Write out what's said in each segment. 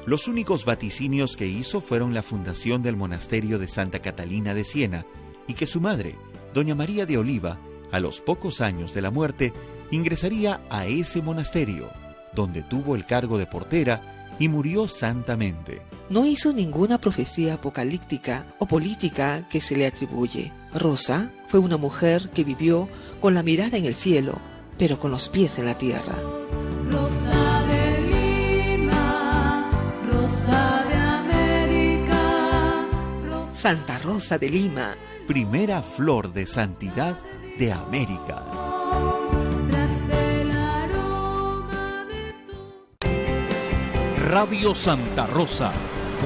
Los únicos vaticinios que hizo fueron la fundación del monasterio de Santa Catalina de Siena y que su madre, doña María de Oliva, a los pocos años de la muerte, ingresaría a ese monasterio, donde tuvo el cargo de portera y murió santamente. No hizo ninguna profecía apocalíptica o política que se le atribuye. Rosa fue una mujer que vivió con la mirada en el cielo, pero con los pies en la tierra. Rosa de Lima, Rosa de América, Santa Rosa de Lima, primera flor de santidad de América. Radio Santa Rosa,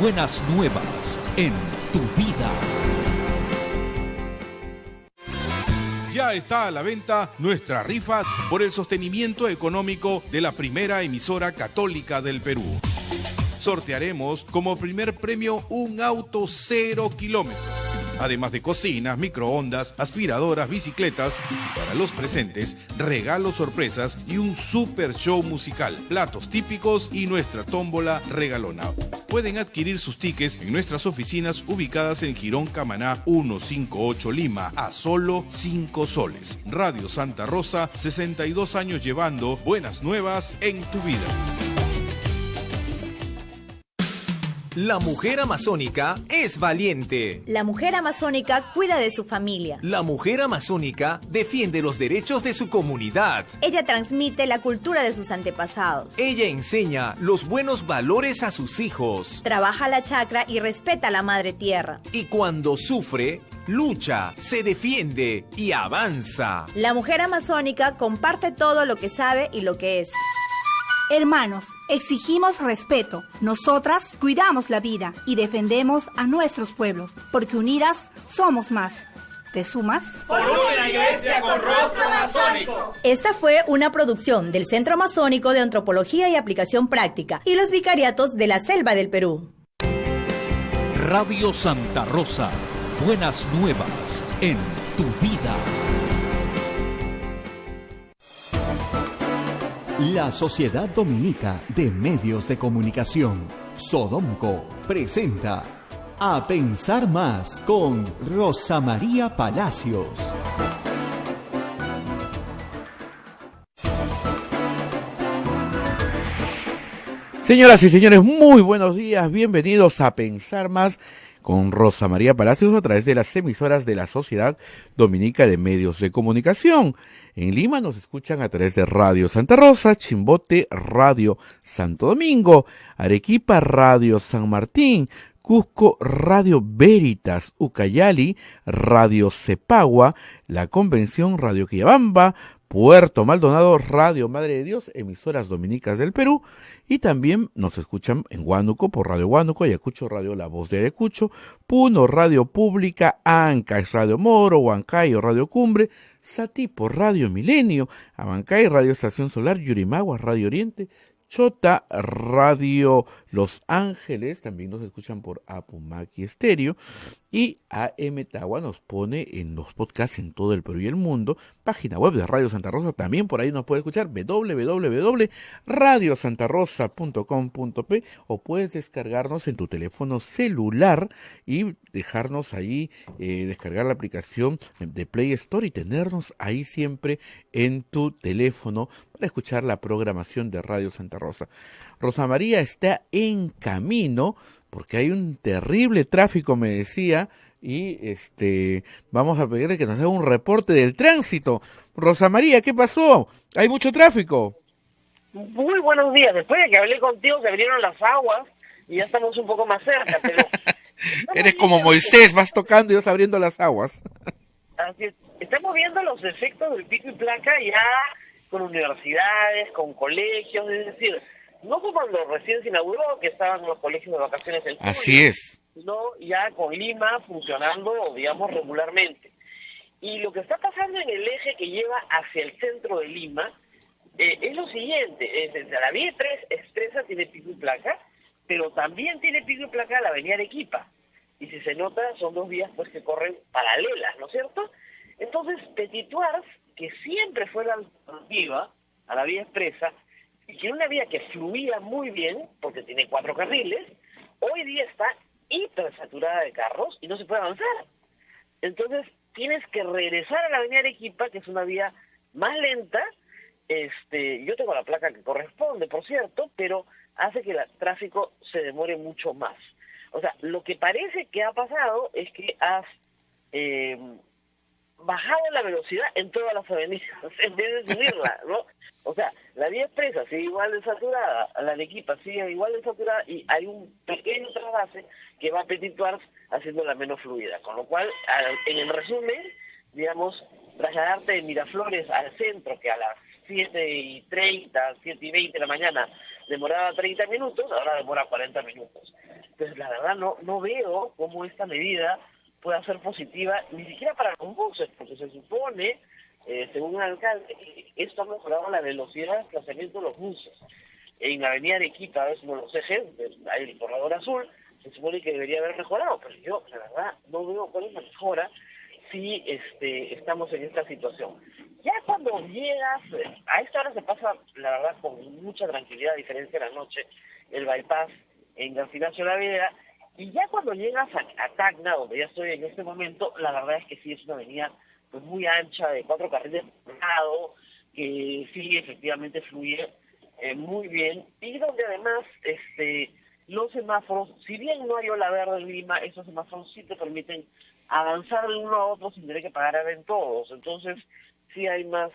buenas nuevas en tu vida. Ya está a la venta nuestra rifa por el sostenimiento económico de la primera emisora católica del Perú. Sortearemos como primer premio un auto 0 kilómetros, además de cocinas, microondas, aspiradoras, bicicletas. Para los presentes, regalos sorpresas y un super show musical, platos típicos y nuestra tómbola regalona. Pueden adquirir sus tickets en nuestras oficinas ubicadas en Girón Camaná 158 Lima a solo 5 soles. Radio Santa Rosa, 62 años llevando buenas nuevas en tu vida. La mujer amazónica es valiente. La mujer amazónica cuida de su familia. La mujer amazónica defiende los derechos de su comunidad. Ella transmite la cultura de sus antepasados. Ella enseña los buenos valores a sus hijos. Trabaja la chacra y respeta a la madre tierra. Y cuando sufre, lucha, se defiende y avanza. La mujer amazónica comparte todo lo que sabe y lo que es. Hermanos, exigimos respeto. Nosotras cuidamos la vida y defendemos a nuestros pueblos, porque unidas somos más. ¿Te sumas? Por una iglesia con rostro amazónico. Esta fue una producción del Centro Amazónico de Antropología y Aplicación Práctica y los vicariatos de la Selva del Perú. Radio Santa Rosa, buenas nuevas en tu vida. La Sociedad Dominica de Medios de Comunicación, Sodomco, presenta A Pensar Más con Rosa María Palacios. Señoras y señores, muy buenos días, bienvenidos a Pensar Más con Rosa María Palacios a través de las emisoras de la Sociedad Dominica de Medios de Comunicación. En Lima nos escuchan a través de Radio Santa Rosa, Chimbote, Radio Santo Domingo, Arequipa, Radio San Martín, Cusco, Radio Veritas, Ucayali, Radio Cepagua, La Convención, Radio Quillabamba, Puerto Maldonado, Radio Madre de Dios, emisoras dominicas del Perú, y también nos escuchan en Huánuco por Radio Huánuco, Ayacucho, Radio La Voz de Ayacucho, Puno, Radio Pública, Ancash, Radio Moro, Huancayo, Radio Cumbre, Satipo, Radio Milenio, Abancay, Radio Estación Solar, Yurimagua, Radio Oriente, Chota, Radio Los Ángeles, también nos escuchan por Apumaki Estéreo, y AM Tagua nos pone en los podcasts en todo el Perú y el mundo, página web de Radio Santa Rosa, también por ahí nos puede escuchar www.radiosantarosa.com.p, o puedes descargarnos en tu teléfono celular y dejarnos ahí, descargar la aplicación de Play Store y tenernos ahí siempre en tu teléfono para escuchar la programación de Radio Santa Rosa. Rosa María está en camino porque hay un terrible tráfico, me decía, y vamos a pedirle que nos haga un reporte del tránsito. Rosa María, ¿qué pasó? ¿Hay mucho tráfico? Muy buenos días. Después de que hablé contigo, se abrieron las aguas y ya estamos un poco más cerca, pero... Eres como Moisés, vas tocando y vas abriendo las aguas. Así es. Estamos viendo los efectos del pico y placa ya con universidades, con colegios, es decir... No fue cuando recién se inauguró que estaban los colegios de vacaciones en julio. Así es. Sino ya con Lima funcionando, digamos, regularmente. Y lo que está pasando en el eje que lleva hacia el centro de Lima es lo siguiente. La vía 3 Expresa tiene pico y placa, pero también tiene pico y placa la avenida Arequipa. Y si se nota, son dos vías pues que corren paralelas, ¿no es cierto? Entonces, Petit Tours, que siempre fue la alternativa a la vía expresa, y que una vía que fluía muy bien, porque tiene 4 carriles, hoy día está hipersaturada de carros y no se puede avanzar. Entonces tienes que regresar a la avenida Arequipa, que es una vía más lenta. Yo tengo la placa que corresponde, por cierto, pero hace que el tráfico se demore mucho más. O sea, lo que parece que ha pasado es que has bajado la velocidad en todas las avenidas en vez de subirla, ¿no? O sea, la vía expresa sigue igual de saturada, la Arequipa sigue igual de saturada y hay un pequeño trasvase que va a Petit Suárez haciéndola menos fluida. Con lo cual, en el resumen, digamos, trasladarte de Miraflores al centro, que a las 7:30, 7:20 de la mañana demoraba 30 minutos, ahora demora 40 minutos. Entonces, la verdad, no veo cómo esta medida pueda ser positiva, ni siquiera para los buses, porque se supone, según el alcalde, esto ha mejorado la velocidad de desplazamiento de los buses. En la avenida Arequipa es uno de los ejes, hay el corredor azul, se supone que debería haber mejorado, pero yo, la verdad, no veo cuál es la mejora si estamos en esta situación. Ya cuando llegas, a esta hora se pasa, la verdad, con mucha tranquilidad, a diferencia de la noche, el bypass en Garcilaso de la Vega, y ya cuando llegas a Tacna, donde ya estoy en este momento, la verdad es que sí es una avenida pues muy ancha, de 4 carriles por lado, que sí efectivamente fluye muy bien, y donde además los semáforos, si bien no hay ola verde en Lima, esos semáforos sí te permiten avanzar de uno a otro sin tener que pagar en todos. Entonces sí hay más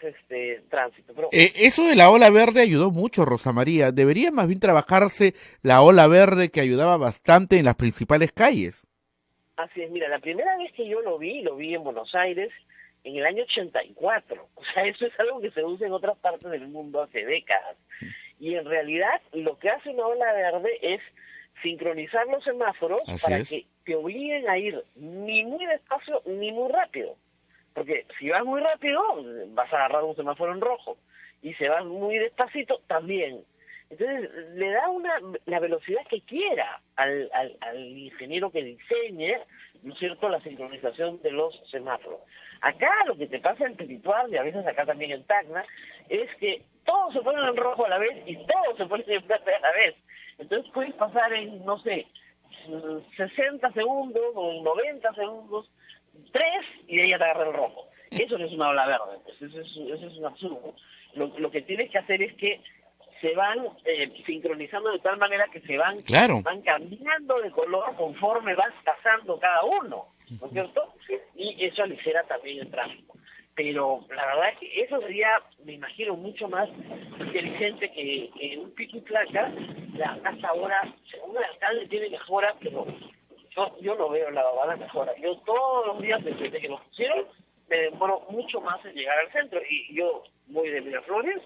tránsito. Pero eso de la ola verde ayudó mucho, Rosa María. Debería más bien trabajarse la ola verde, que ayudaba bastante en las principales calles. Así es, mira, la primera vez que yo lo vi en Buenos Aires en el año 84. O sea, eso es algo que se usa en otras partes del mundo hace décadas. Y en realidad lo que hace una ola verde es sincronizar los semáforos para que te obliguen a ir ni muy despacio ni muy rápido. Porque si vas muy rápido, vas a agarrar un semáforo en rojo. Y si vas muy despacito, también. Entonces, le da la velocidad que quiera al ingeniero que diseñe, ¿no es cierto?, la sincronización de los semáforos. Acá lo que te pasa en Petit Suárez, y a veces acá también en Tacna, es que todos se ponen en rojo a la vez y todos se ponen en verde a la vez. Entonces puedes pasar en, no sé, 60 segundos o 90 segundos, 3, y de ahí ya te agarra el rojo. Eso no es una ola verde, pues eso es un absurdo. Lo que tienes que hacer es que se van sincronizando de tal manera que se van cambiando de color conforme vas pasando cada uno, ¿no es cierto? Y eso aligera también el tráfico. Pero la verdad es que eso sería, me imagino, mucho más inteligente que un pico y placa. Hasta ahora, según el alcalde, tiene mejora, pero yo no veo la mejora. Yo todos los días, desde que lo pusieron, me demoro mucho más en llegar al centro. Y yo voy de Miraflores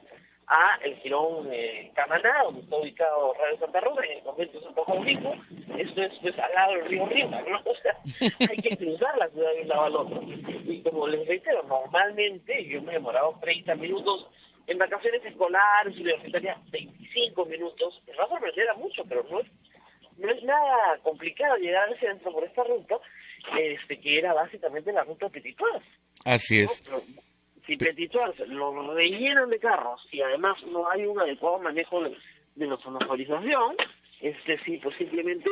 a el Jirón Camaná, donde está ubicado Radio Santa Rosa, en el convento de Santo Juanico. Esto es pues, al lado del río Rímac, ¿no? O sea, hay que cruzar la ciudad de un lado al otro. Y como les reitero, normalmente yo me he demorado 30 minutos en vacaciones escolares, universitarias, 25 minutos. Me va a sorprender a mucho, pero no es nada complicado llegar al centro por esta ruta, que era básicamente la ruta de Petit Suárez. Así es. ¿No? Pero, si Petit Suárez lo rellenan de carros y además no hay un adecuado manejo de la sonorización, sí, pues simplemente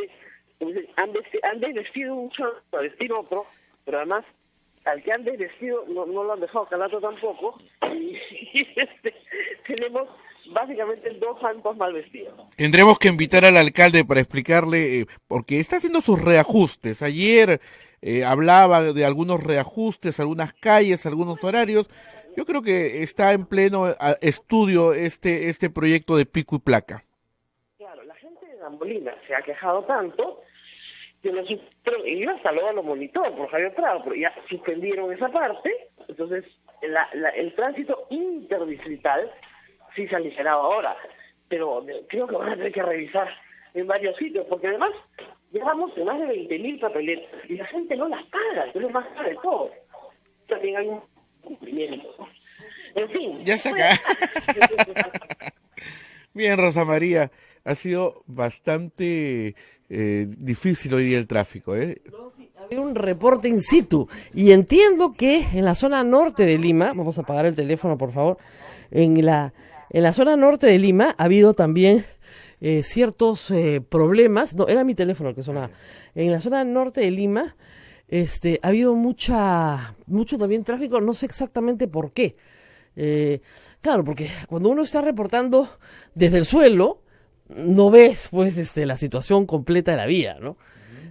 han desvestido mucho para vestir otro, pero además al que han desvestido no lo han dejado calato tampoco, y tenemos básicamente 2 santos mal vestidos. Tendremos que invitar al alcalde para explicarle, porque está haciendo sus reajustes. Ayer hablaba de algunos reajustes, algunas calles, algunos horarios. Yo creo que está en pleno estudio este proyecto de pico y placa. Claro, la gente de Gambolina se ha quejado tanto que y yo hasta luego lo monitoró por Javier Prado, pero ya suspendieron esa parte. Entonces el tránsito interdistrital sí se ha aligerado ahora, pero creo que van a tener que revisar en varios sitios, porque además llevamos más de 20.000 papeletas y la gente no las paga, que es lo más caro de todo. También hay un cumplimiento. En fin. Ya está acá. Bien, Rosa María, ha sido bastante difícil hoy día el tráfico, No, sí, había un reporte in situ y entiendo que en la zona norte de Lima, vamos a apagar el teléfono por favor, en la En la zona norte de Lima ha habido también ciertos problemas. No, era mi teléfono el que sonaba. En la zona norte de Lima ha habido mucho también tráfico, no sé exactamente por qué. Claro, porque cuando uno está reportando desde el suelo, no ves pues la situación completa de la vía, ¿no?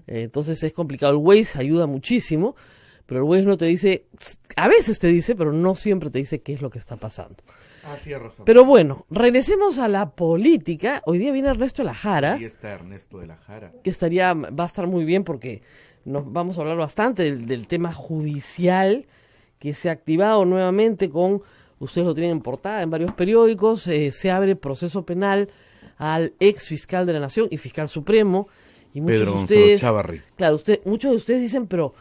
Entonces es complicado. El Waze ayuda muchísimo, pero el Waze no te dice, a veces te dice, pero no siempre te dice qué es lo que está pasando. Así es, Rosa. Pero bueno, regresemos a la política. Hoy día viene Ernesto de la Jara. Ahí está Ernesto de la Jara. Que va a estar muy bien porque nos vamos a hablar bastante del tema judicial que se ha activado nuevamente ustedes lo tienen en portada en varios periódicos, se abre proceso penal al ex fiscal de la Nación y fiscal supremo. Y muchos Pedro de ustedes, Chavarri. Claro, muchos de ustedes dicen, pero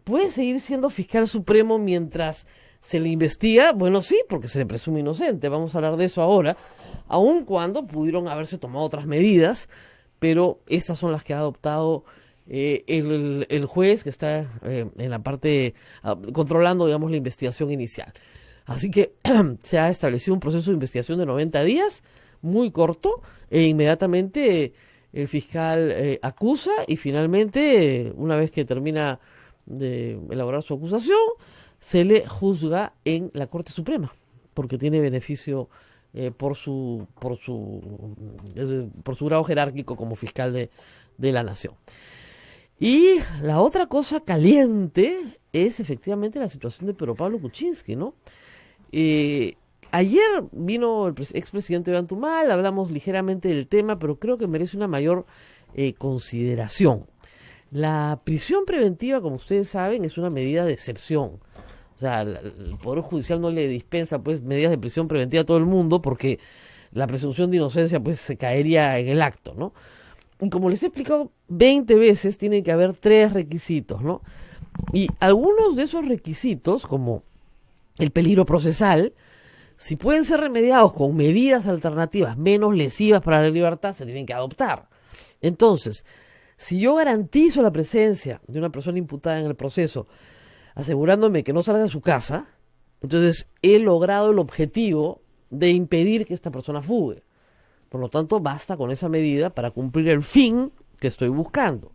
¿puede seguir siendo fiscal supremo mientras se le investiga? Bueno, sí, porque se le presume inocente. Vamos a hablar de eso ahora, aun cuando pudieron haberse tomado otras medidas, pero estas son las que ha adoptado el juez que está en la parte controlando, digamos, la investigación inicial. Así que se ha establecido un proceso de investigación de 90 días, muy corto, e inmediatamente el fiscal acusa y finalmente, una vez que termina de elaborar su acusación, se le juzga en la Corte Suprema, porque tiene beneficio por su grado jerárquico como fiscal de la Nación. Y la otra cosa caliente es efectivamente la situación de Pedro Pablo Kuczynski, ¿no? Ayer vino el expresidente Ollanta, hablamos ligeramente del tema, pero creo que merece una mayor consideración. La prisión preventiva, como ustedes saben, es una medida de excepción. O sea, el Poder Judicial no le dispensa pues medidas de prisión preventiva a todo el mundo porque la presunción de inocencia pues se caería en el acto, ¿no? Y como les he explicado 20 veces, tiene que haber 3 requisitos, ¿no? Y algunos de esos requisitos, como el peligro procesal, si pueden ser remediados con medidas alternativas menos lesivas para la libertad, se tienen que adoptar. Entonces, si yo garantizo la presencia de una persona imputada en el proceso, asegurándome que no salga de su casa, entonces he logrado el objetivo de impedir que esta persona fugue. Por lo tanto, basta con esa medida para cumplir el fin que estoy buscando.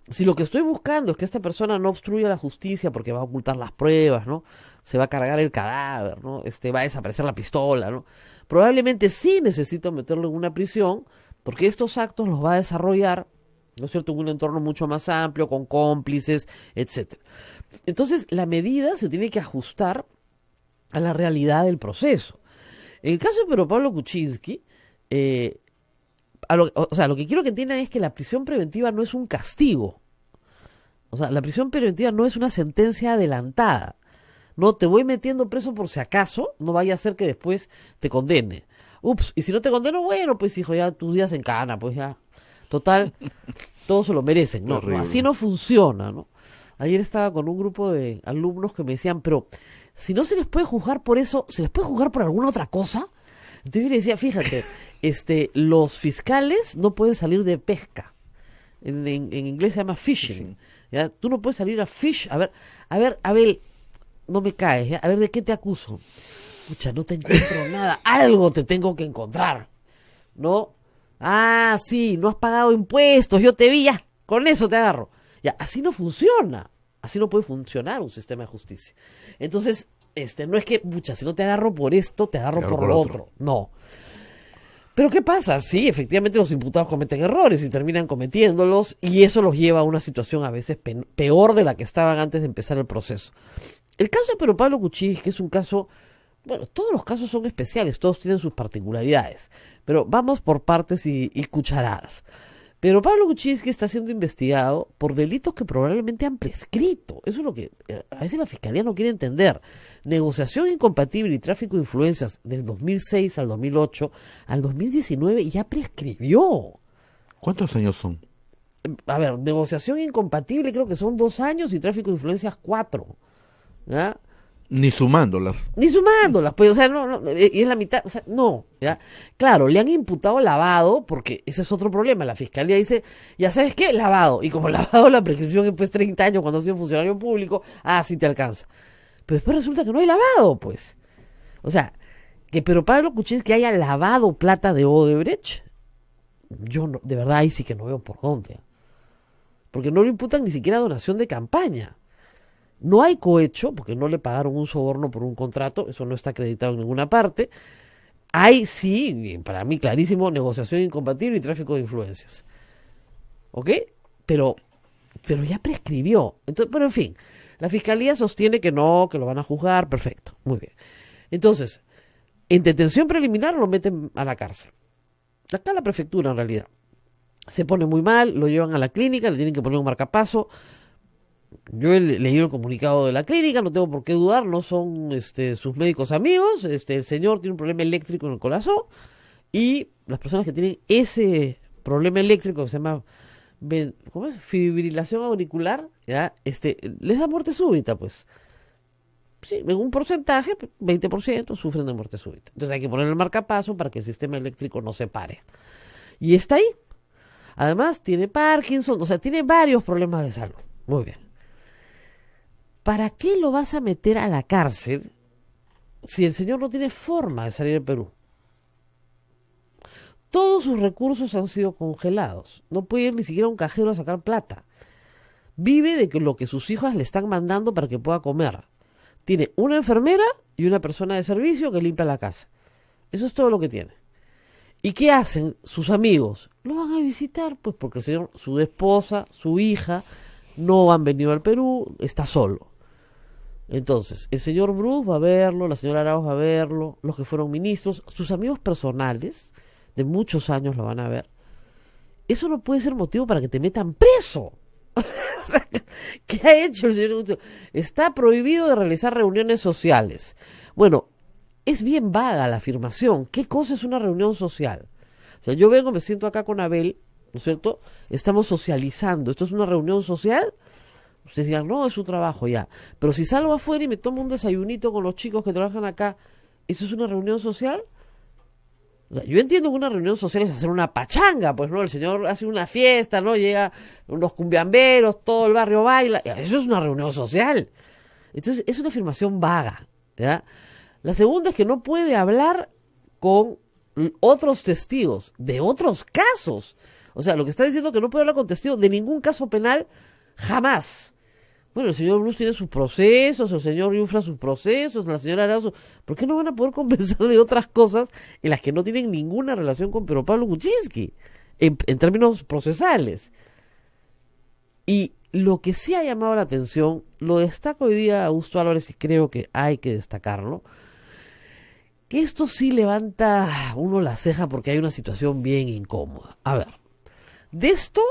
Si lo que estoy buscando es que esta persona no obstruya la justicia porque va a ocultar las pruebas, ¿no? Se va a cargar el cadáver, ¿no? Va a desaparecer la pistola, ¿no? Probablemente sí necesito meterlo en una prisión porque estos actos los va a desarrollar, ¿no es cierto?, en un entorno mucho más amplio, con cómplices, etcétera. Entonces, la medida se tiene que ajustar a la realidad del proceso. En el caso de Pedro Pablo Kuczynski, lo que quiero que entiendan es que la prisión preventiva no es un castigo. O sea, la prisión preventiva no es una sentencia adelantada. No, te voy metiendo preso por si acaso, no vaya a ser que después te condene. Ups, y si no te condeno, bueno, pues hijo, ya tus días en cana, pues ya. Total, todos se lo merecen. No, así no funciona, ¿no? Ayer estaba con un grupo de alumnos que me decían, pero si no se les puede juzgar por eso, ¿se les puede juzgar por alguna otra cosa? Entonces yo le decía, fíjate, los fiscales no pueden salir de pesca. En inglés se llama fishing. ¿Ya? Tú no puedes salir a fish. A ver, no me caes. ¿Ya? A ver, ¿de qué te acuso? Pucha, no te encuentro nada. Algo te tengo que encontrar. ¿No? Ah, sí, no has pagado impuestos. Yo te vi, ya. Con eso te agarro. Ya, así no funciona. Así no puede funcionar un sistema de justicia. Entonces, no es que, pucha, si no te agarro por esto, te agarro por lo otro. No. Pero ¿qué pasa? Sí, efectivamente los imputados cometen errores y terminan cometiéndolos y eso los lleva a una situación a veces peor de la que estaban antes de empezar el proceso. El caso de Pedro Pablo Kuczynski, que es un caso, bueno, todos los casos son especiales, todos tienen sus particularidades, pero vamos por partes y cucharadas. Pero Pablo Kuczynski está siendo investigado por delitos que probablemente han prescrito. Eso es lo que a veces la Fiscalía no quiere entender. Negociación incompatible y tráfico de influencias del 2006 al 2008, al 2019 ya prescribió. ¿Cuántos años son? A ver, negociación incompatible creo que son 2 años y tráfico de influencias 4. ¿Ya? Ni sumándolas, pues, o sea, no, y es la mitad, o sea, no, ¿ya? Claro, le han imputado lavado, porque ese es otro problema, la Fiscalía dice, ya sabes qué, lavado, y como lavado la prescripción es pues 30 años cuando has sido funcionario público, sí te alcanza, pero después resulta que no hay lavado, pues, o sea, Que pero Pablo Kuczynski haya lavado plata de Odebrecht, yo no, de verdad ahí sí que no veo por dónde. Porque no le imputan ni siquiera donación de campaña. No hay cohecho, porque no le pagaron un soborno por un contrato, eso no está acreditado en ninguna parte. Hay, sí, para mí clarísimo, negociación incompatible y tráfico de influencias. ¿Ok? Pero ya prescribió. Entonces, pero en fin, la fiscalía sostiene que no, que lo van a juzgar, perfecto, muy bien. Entonces, en detención preliminar lo meten a la cárcel. Acá la prefectura en realidad. Se pone muy mal, lo llevan a la clínica, le tienen que poner un marcapaso. Yo he leído el comunicado de la clínica, no tengo por qué dudar, no son sus médicos amigos. El señor tiene un problema eléctrico en el corazón y las personas que tienen ese problema eléctrico que se llama ¿cómo es? Fibrilación auricular, ¿ya? Les da muerte súbita, pues. Sí, en un porcentaje, 20% sufren de muerte súbita. Entonces hay que poner el marcapaso para que el sistema eléctrico no se pare. Y está ahí. Además tiene Parkinson, o sea, tiene varios problemas de salud. Muy bien. ¿Para qué lo vas a meter a la cárcel si el señor no tiene forma de salir del Perú? Todos sus recursos han sido congelados. No puede ir ni siquiera a un cajero a sacar plata. Vive de lo que sus hijas le están mandando para que pueda comer. Tiene una enfermera y una persona de servicio que limpia la casa. Eso es todo lo que tiene. ¿Y qué hacen sus amigos? Lo van a visitar, pues porque el señor, su esposa, su hija, no han venido al Perú, está solo. Entonces, el señor Bruce va a verlo, la señora Arauz va a verlo, los que fueron ministros, sus amigos personales de muchos años lo van a ver. Eso no puede ser motivo para que te metan preso. O sea, ¿qué ha hecho el señor Gutiérrez? Está prohibido de realizar reuniones sociales. Bueno, es bien vaga la afirmación. ¿Qué cosa es una reunión social? O sea, yo vengo, me siento acá con Abel, ¿no es cierto? Estamos socializando. ¿Esto es una reunión social? Ustedes dirán, no, es su trabajo ya. Pero si salgo afuera y me tomo un desayunito con los chicos que trabajan acá, ¿eso es una reunión social? O sea, yo entiendo que una reunión social es hacer una pachanga, pues, ¿no? El señor hace una fiesta, ¿no? Llega unos cumbiamberos, todo el barrio baila. Eso es una reunión social. Entonces, es una afirmación vaga, ¿ya? La segunda es que no puede hablar con otros testigos de otros casos. O sea, lo que está diciendo es que no puede hablar con testigos de ningún caso penal jamás. Bueno, el señor Bruce tiene sus procesos, el señor Yufra sus procesos, la señora Arauz. ¿Por qué no van a poder conversar de otras cosas en las que no tienen ninguna relación con Pedro Pablo Kuczynski en términos procesales? Y lo que sí ha llamado la atención, lo destaco hoy día Augusto Álvarez y creo que hay que destacarlo, que esto sí levanta uno la ceja porque hay una situación bien incómoda. A ver, de esto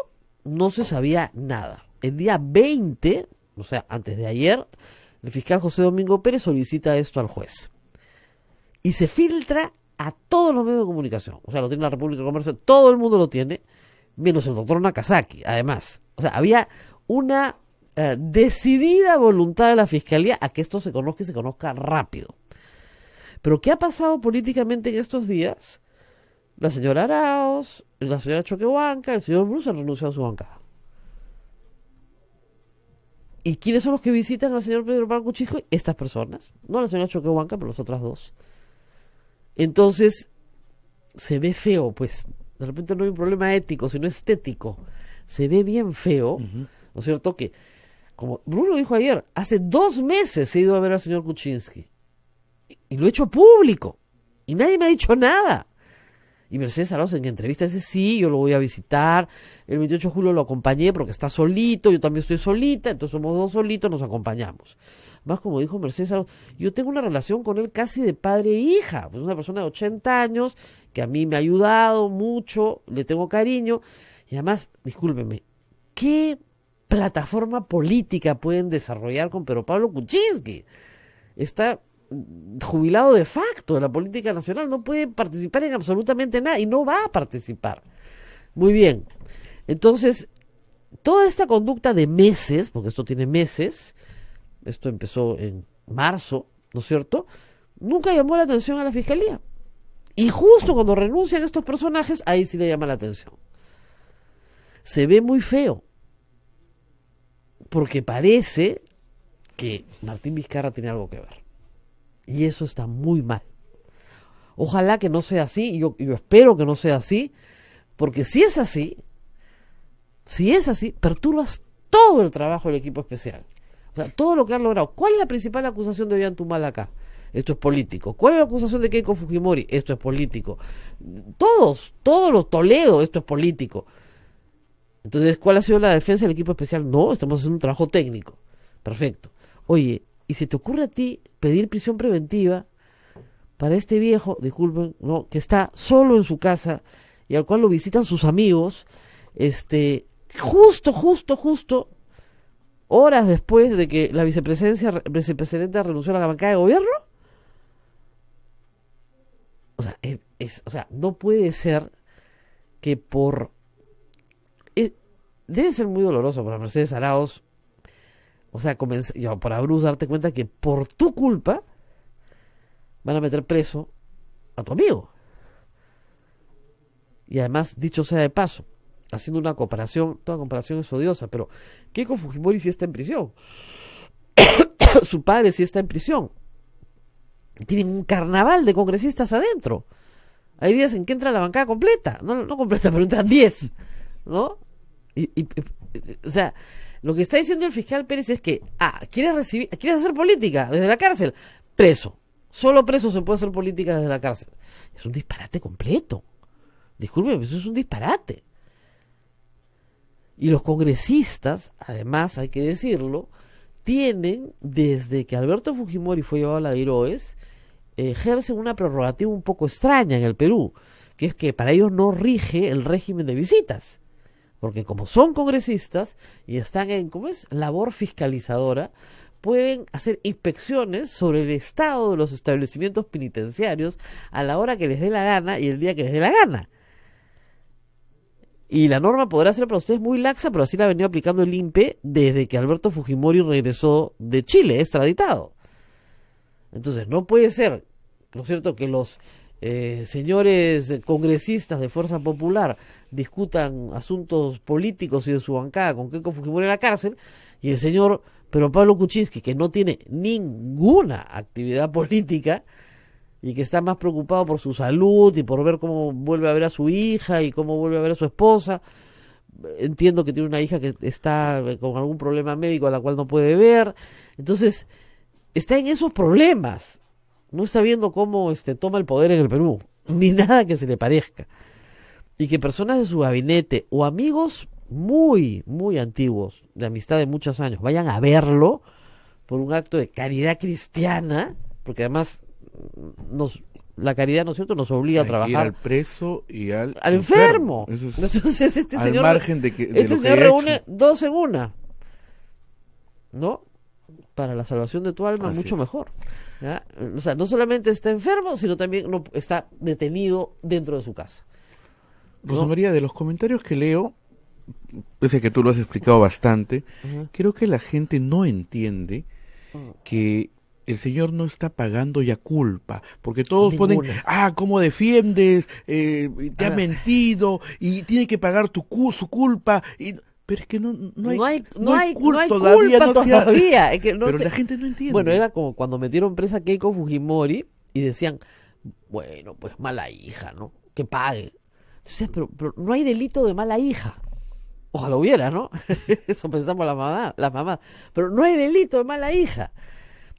no se sabía nada. El día 20, o sea, antes de ayer, el fiscal José Domingo Pérez solicita esto al juez. Y se filtra a todos los medios de comunicación. O sea, lo tiene la República de Comercio, todo el mundo lo tiene, menos el doctor Nakazaki, además. O sea, había una decidida voluntad de la fiscalía a que esto se conozca y se conozca rápido. Pero ¿qué ha pasado políticamente en estos días? La señora Arauz, la señora Choquehuanca, el señor Bruce han renunciado a su bancada. ¿Y quiénes son los que visitan al señor Pedro Pablo Kuczynski? Estas personas. No la señora Choquehuanca, pero las otras dos. Entonces, se ve feo, pues. De repente no hay un problema ético, sino estético. Se ve bien feo, ¿no es cierto? Que, como Bruno dijo ayer, hace 2 meses he ido a ver al señor Kuczynski. Y lo he hecho público. Y nadie me ha dicho nada. Y Mercedes Arauz en entrevista dice, sí, yo lo voy a visitar. El 28 de julio lo acompañé porque está solito, yo también estoy solita, entonces somos 2 solitos, nos acompañamos. Más como dijo Mercedes Arauz, yo tengo una relación con él casi de padre e hija. Pues una persona de 80 años que a mí me ha ayudado mucho, le tengo cariño. Y además, discúlpeme, ¿qué plataforma política pueden desarrollar con Pedro Pablo Kuczynski? Está jubilado de facto de la política nacional, no puede participar en absolutamente nada y no va a participar. Muy bien, entonces toda esta conducta de meses, porque esto tiene meses, esto empezó en marzo, ¿no es cierto?, nunca llamó la atención a la fiscalía, y justo cuando renuncian estos personajes, ahí sí le llama la atención. Se ve muy feo porque parece que Martín Vizcarra tiene algo que ver. Y eso está muy mal. Ojalá que no sea así, y yo espero que no sea así, porque si es así, perturbas todo el trabajo del equipo especial. O sea, todo lo que han logrado. ¿Cuál es la principal acusación de Ollanta Humala? Esto es político. ¿Cuál es la acusación de Keiko Fujimori? Esto es político. Todos los Toledo, esto es político. Entonces, ¿cuál ha sido la defensa del equipo especial? No, estamos haciendo un trabajo técnico. Perfecto. Oye, ¿y si te ocurre a ti pedir prisión preventiva para este viejo, disculpen, ¿no?, que está solo en su casa y al cual lo visitan sus amigos, justo horas después de que la vicepresidenta renunció a la bancada de gobierno? O sea, no puede ser que debe ser muy doloroso para Mercedes Arauz, o sea, para Bruce darte cuenta que por tu culpa van a meter preso a tu amigo. Y además, dicho sea de paso, haciendo una comparación, toda comparación es odiosa, pero Keiko Fujimori sí está en prisión. Su padre sí está en prisión. Tienen un carnaval de congresistas adentro. Hay días en que entra la bancada completa, no completa, pero entran 10, ¿no? O sea, lo que está diciendo el fiscal Pérez es que, ¿quieres hacer política desde la cárcel? Preso. Solo preso se puede hacer política desde la cárcel. Es un disparate completo. Discúlpeme, eso es un disparate. Y los congresistas, además, hay que decirlo, tienen, desde que Alberto Fujimori fue llevado a la DIROES, ejercen una prerrogativa un poco extraña en el Perú, que es que para ellos no rige el régimen de visitas. Porque como son congresistas y están en, labor fiscalizadora, pueden hacer inspecciones sobre el estado de los establecimientos penitenciarios a la hora que les dé la gana y el día que les dé la gana. Y la norma podrá ser para ustedes muy laxa, pero así la ha venido aplicando el INPE desde que Alberto Fujimori regresó de Chile, extraditado. Entonces no puede ser, ¿no es cierto?, que los señores congresistas de Fuerza Popular discutan asuntos políticos y de su bancada con Keiko Fujimori en la cárcel, y el señor Pedro Pablo Kuczynski, que no tiene ninguna actividad política y que está más preocupado por su salud y por ver cómo vuelve a ver a su hija y cómo vuelve a ver a su esposa. Entiendo que tiene una hija que está con algún problema médico a la cual no puede ver. Entonces, está en esos problemas. No está viendo cómo toma el poder en el Perú, ni nada que se le parezca. Y que personas de su gabinete o amigos muy, muy antiguos, de amistad de muchos años, vayan a verlo por un acto de caridad cristiana, porque además la caridad, ¿no es cierto?, nos obliga a trabajar. Ir al preso y al enfermo. Eso es, entonces al señor, margen de este lo señor que reúne hecho. 2 en 1, ¿no? Para la salvación de tu alma, Así mucho es. mejor, ¿ya? O sea, no solamente está enfermo, sino también está detenido dentro de su casa, ¿no? Rosa María, de los comentarios que leo, pese a que tú lo has explicado bastante, creo que la gente no entiende que el señor no está pagando ya culpa, porque todos ponen, ¿cómo defiendes? Te ha mentido y tiene que pagar su culpa. Pero es que no hay culpa todavía. Es que no pero sé. la gente no entiende. Bueno, era como cuando metieron presa a Keiko Fujimori y decían, bueno, pues mala hija, ¿no? Que pague. Entonces, pero no hay delito de mala hija. Ojalá hubiera, ¿no? Eso pensamos las mamás. Pero no hay delito de mala hija.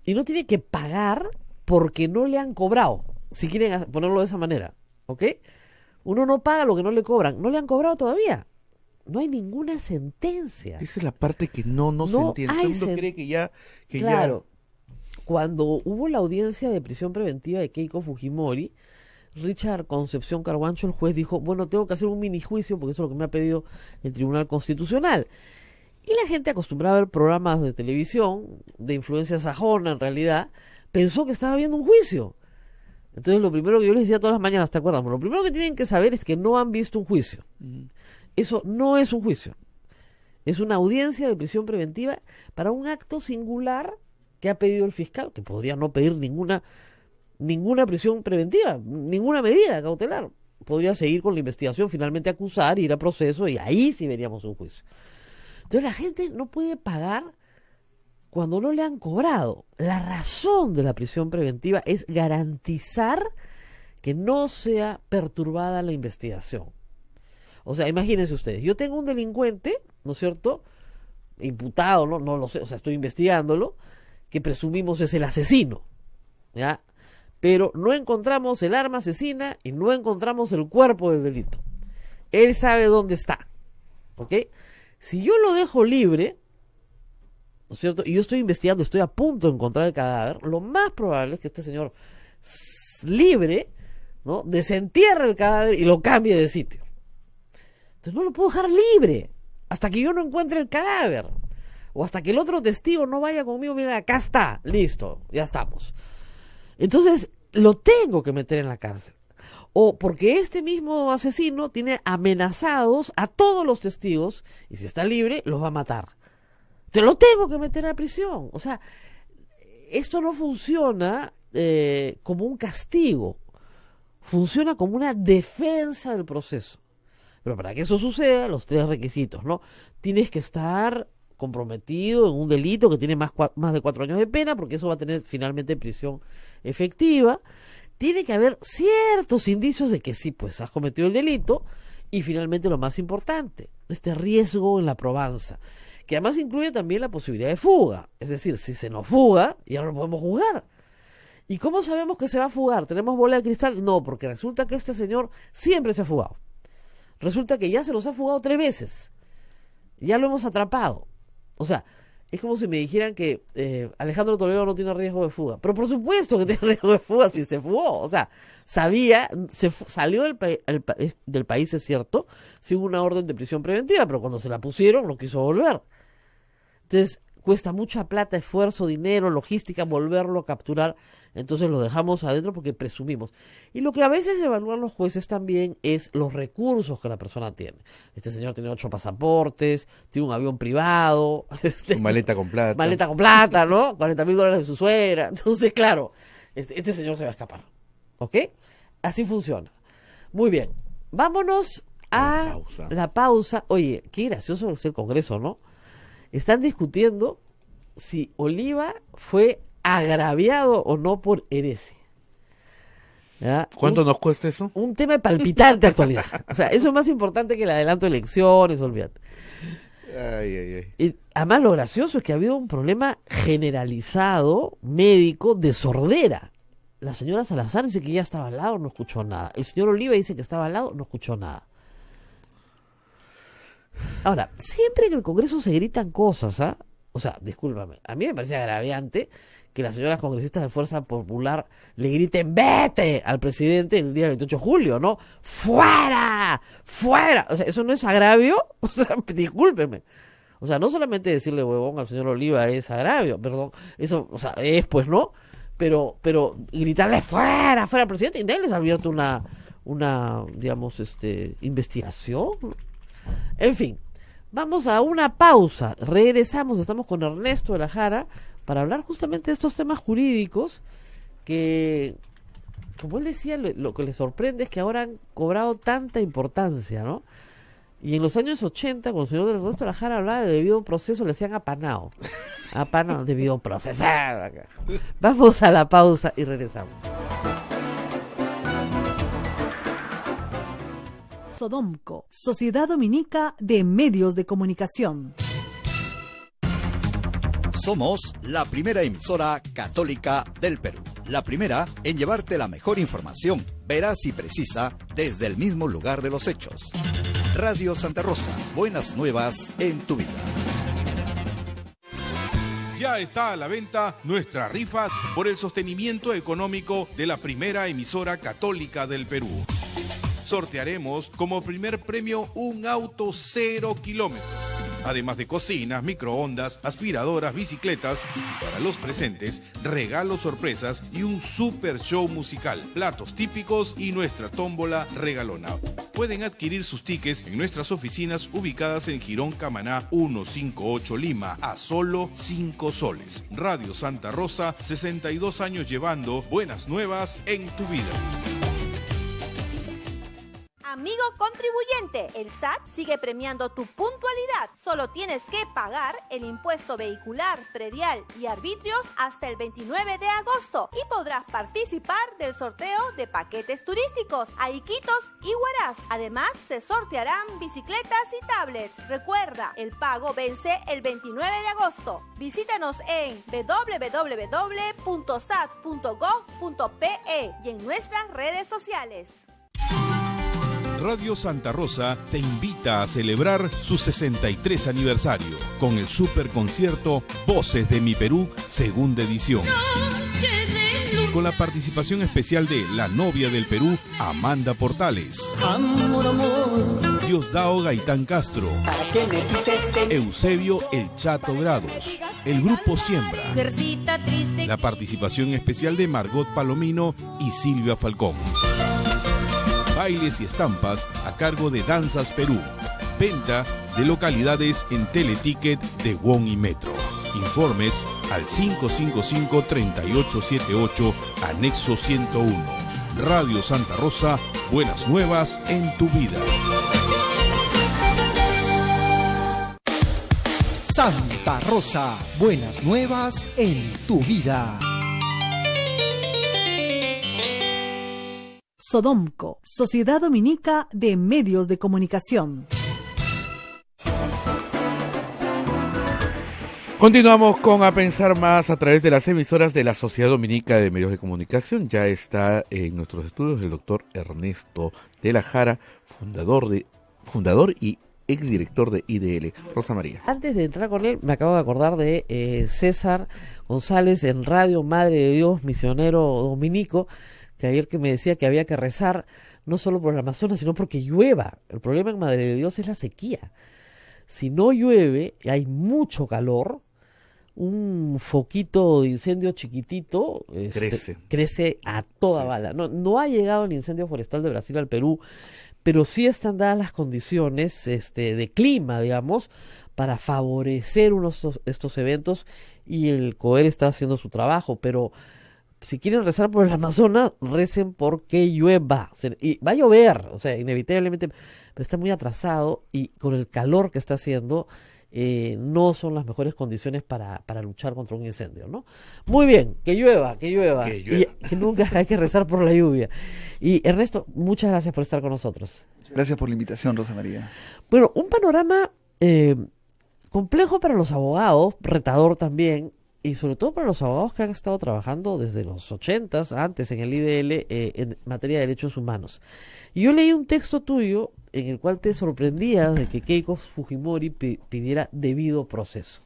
Y no tiene que pagar porque no le han cobrado, si quieren ponerlo de esa manera, ¿ok? Uno no paga lo que no le cobran. No le han cobrado todavía. No hay ninguna sentencia. Esa es la parte que no se entiende. Todo el mundo cree que ya... Claro. Cuando hubo la audiencia de prisión preventiva de Keiko Fujimori, Richard Concepción Carguancho, el juez, dijo, bueno, tengo que hacer un mini juicio porque eso es lo que me ha pedido el Tribunal Constitucional. Y la gente acostumbrada a ver programas de televisión, de influencia sajona en realidad, pensó que estaba viendo un juicio. Entonces lo primero que yo les decía todas las mañanas, ¿te acuerdas? Bueno, lo primero que tienen que saber es que no han visto un juicio. Eso no es un juicio. Es una audiencia de prisión preventiva para un acto singular que ha pedido el fiscal, que podría no pedir ninguna prisión preventiva, ninguna medida cautelar. Podría seguir con la investigación, finalmente acusar, ir a proceso, y ahí sí veríamos un juicio. Entonces la gente no puede pagar cuando no le han cobrado. La razón de la prisión preventiva es garantizar que no sea perturbada la investigación. O sea, imagínense ustedes, yo tengo un delincuente, ¿no es cierto?, imputado, no lo sé, o sea, estoy investigándolo, que presumimos es el asesino, ¿ya? Pero no encontramos el arma asesina y no encontramos el cuerpo del delito. Él sabe dónde está, ¿ok? Si yo lo dejo libre, ¿no es cierto?, y yo estoy investigando, estoy a punto de encontrar el cadáver, lo más probable es que este señor libre, ¿no?, desentierre el cadáver y lo cambie de sitio. Entonces no lo puedo dejar libre hasta que yo no encuentre el cadáver, o hasta que el otro testigo no vaya conmigo y me diga, acá está, listo, ya estamos. Entonces lo tengo que meter en la cárcel. O porque este mismo asesino tiene amenazados a todos los testigos y si está libre los va a matar. Entonces lo tengo que meter a prisión. O sea, esto no funciona como un castigo, funciona como una defensa del proceso. Pero para que eso suceda, los 3 requisitos, ¿no? Tienes que estar comprometido en un delito que tiene más de 4 años de pena, porque eso va a tener finalmente prisión efectiva. Tiene que haber ciertos indicios de que sí, pues has cometido el delito. Y finalmente lo más importante, este riesgo en la probanza, que además incluye también la posibilidad de fuga. Es decir, si se nos fuga, ya no lo podemos juzgar. ¿Y cómo sabemos que se va a fugar? ¿Tenemos bola de cristal? No, porque resulta que este señor siempre se ha fugado. Resulta que ya se los ha fugado 3 veces. Ya lo hemos atrapado. O sea, es como si me dijeran que Alejandro Toledo no tiene riesgo de fuga. Pero por supuesto que tiene riesgo de fuga si se fugó. O sea, salió del país, es cierto, sin una orden de prisión preventiva, pero cuando se la pusieron no quiso volver. Entonces, cuesta mucha plata, esfuerzo, dinero, logística volverlo a capturar. Entonces lo dejamos adentro porque presumimos. Y lo que a veces evalúan los jueces también es los recursos que la persona tiene. Este señor tiene 8 pasaportes, tiene un avión privado, maleta con plata. Maleta con plata, ¿no? $40,000 de su suegra. Entonces, claro, este señor se va a escapar. ¿Ok? Así funciona. Muy bien. Vámonos a la pausa. Oye, qué gracioso es el Congreso, ¿no? Están discutiendo si Oliva fue agraviado o no por heresia. ¿Ya? ¿Cuánto nos cuesta eso? Un tema de palpitante actualidad. O sea, eso es más importante que el adelanto de elecciones, olvídate. Y además lo gracioso es que ha habido un problema generalizado médico de sordera. La señora Salazar dice que ya estaba al lado, no escuchó nada. El señor Oliva dice que estaba al lado, no escuchó nada. Ahora, siempre en el Congreso se gritan cosas, ¿ah? O sea, discúlpame, a mí me parece agraviante que las señoras congresistas de Fuerza Popular le griten ¡vete! Al presidente el día 28 de julio, ¿no? ¡Fuera! ¡Fuera! O sea, ¿eso no es agravio? O sea, discúlpeme. O sea, no solamente decirle huevón al señor Oliva es agravio, perdón, eso, o sea, es pues, ¿no? Pero gritarle ¡fuera! ¡Fuera al presidente! Y nadie les ha abierto una digamos, investigación. En fin, vamos a una pausa, regresamos, estamos con Ernesto de la Jara para hablar justamente de estos temas jurídicos que, como él decía, lo que le sorprende es que ahora han cobrado tanta importancia, ¿no? Y en los años 80, cuando el señor Ernesto de la Jara hablaba de debido proceso, le decían apanado, debido procesar. Vamos a la pausa y regresamos. Sodomco, Sociedad Dominica de Medios de Comunicación. Somos la primera emisora católica del Perú. La primera en llevarte la mejor información, veraz y precisa, desde el mismo lugar de los hechos. Radio Santa Rosa, buenas nuevas en tu vida. Ya está a la venta nuestra rifa por el sostenimiento económico de la primera emisora católica del Perú. Sortearemos como primer premio un auto 0 kilómetros, además de cocinas, microondas, aspiradoras, bicicletas y para los presentes, regalos sorpresas y un super show musical, platos típicos y nuestra tómbola regalona. Pueden adquirir sus tickets en nuestras oficinas ubicadas en Girón Camaná 158 Lima a solo 5 soles. Radio Santa Rosa, 62 años llevando buenas nuevas en tu vida. amigo contribuyente. El SAT sigue premiando tu puntualidad. Solo tienes que pagar el impuesto vehicular, predial y arbitrios hasta el 29 de agosto y podrás participar del sorteo de paquetes turísticos a Iquitos y Huaraz. Además, se sortearán bicicletas y tablets. Recuerda, el pago vence el 29 de agosto. Visítanos en www.sat.gov.pe y en nuestras redes sociales. Radio Santa Rosa te invita a celebrar su 63 aniversario con el superconcierto Voces de mi Perú, segunda edición. Con la participación especial de la novia del Perú, Amanda Portales. Amor, amor. Diosdado Gaitán Castro. Eusebio El Chato Grados. El grupo Siembra. La participación especial de Margot Palomino y Silvia Falcón. Bailes y estampas a cargo de Danzas Perú. Venta de localidades en Teleticket de WOM y Metro. Informes al 555-3878, anexo 101. Radio Santa Rosa, buenas nuevas en tu vida. Santa Rosa, buenas nuevas en tu vida. Sodomco, Sociedad Dominica de Medios de Comunicación. Continuamos con A Pensar Más a través de las emisoras de la Sociedad Dominica de Medios de Comunicación. Ya está en nuestros estudios el doctor Ernesto de la Jara, fundador y exdirector de IDL. Rosa María. Antes de entrar con él, me acabo de acordar de César González en Radio Madre de Dios, misionero dominico, que ayer que me decía que había que rezar no solo por el Amazonas, sino porque llueva. El problema en Madre de Dios es la sequía. Si no llueve y hay mucho calor, un foquito de incendio chiquitito crece a toda bala. No ha llegado el incendio forestal de Brasil al Perú, pero sí están dadas las condiciones de clima, digamos, para favorecer estos eventos, y el COER está haciendo su trabajo, pero si quieren rezar por el Amazonas, recen porque llueva. Y va a llover, o sea, inevitablemente, pero está muy atrasado, y con el calor que está haciendo, no son las mejores condiciones para luchar contra un incendio, ¿no? Muy bien, que llueva. Y que nunca hay que rezar por la lluvia. Y Ernesto, muchas gracias por estar con nosotros. Gracias por la invitación, Rosa María. Bueno, un panorama complejo para los abogados, retador también, y sobre todo para los abogados que han estado trabajando desde los 80s, antes en el IDL, en materia de derechos humanos. Y yo leí un texto tuyo en el cual te sorprendía de que Keiko Fujimori pidiera debido proceso,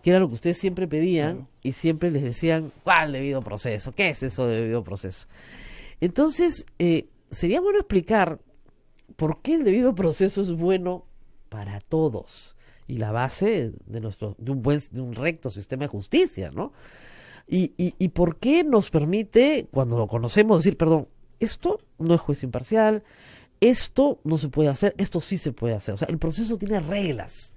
que era lo que ustedes siempre pedían, y siempre les decían, ¿cuál debido proceso? ¿Qué es eso de debido proceso? Entonces, sería bueno explicar por qué el debido proceso es bueno para todos, y la base de un recto sistema de justicia, ¿no? Y por qué nos permite, cuando lo conocemos, decir, perdón, esto no es juicio imparcial, esto no se puede hacer, esto sí se puede hacer. O sea, el proceso tiene reglas.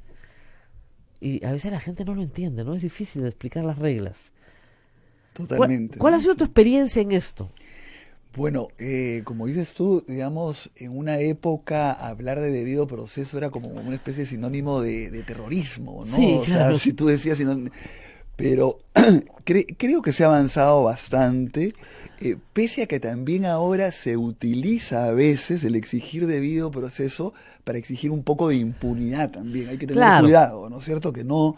Y a veces la gente no lo entiende, ¿no? Es difícil de explicar las reglas. Totalmente. ¿Cuál ha sido tu experiencia en esto? Bueno, como dices tú, digamos, en una época hablar de debido proceso era como una especie de sinónimo de terrorismo, ¿no? Sí, o claro. sea, si tú decías pero creo que se ha avanzado bastante, pese a que también ahora se utiliza a veces el exigir debido proceso para exigir un poco de impunidad también. Hay que tener cuidado, ¿no es cierto? Que no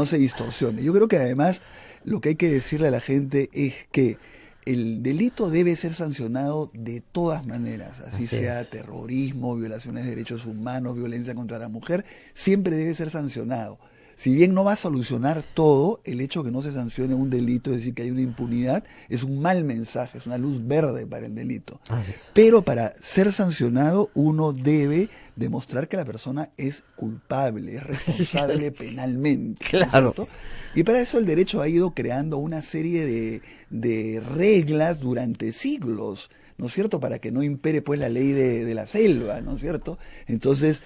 se distorsione. Yo creo que además lo que hay que decirle a la gente es que el delito debe ser sancionado de todas maneras, así sea terrorismo, violaciones de derechos humanos, violencia contra la mujer, siempre debe ser sancionado. Si bien no va a solucionar todo, el hecho de que no se sancione un delito, es decir, que hay una impunidad, es un mal mensaje, es una luz verde para el delito. Pero para ser sancionado, uno debe demostrar que la persona es culpable, es responsable penalmente. Claro. ¿Cierto? Y para eso el derecho ha ido creando una serie de reglas durante siglos, ¿no es cierto? Para que no impere pues la ley de la selva, ¿no es cierto? Entonces,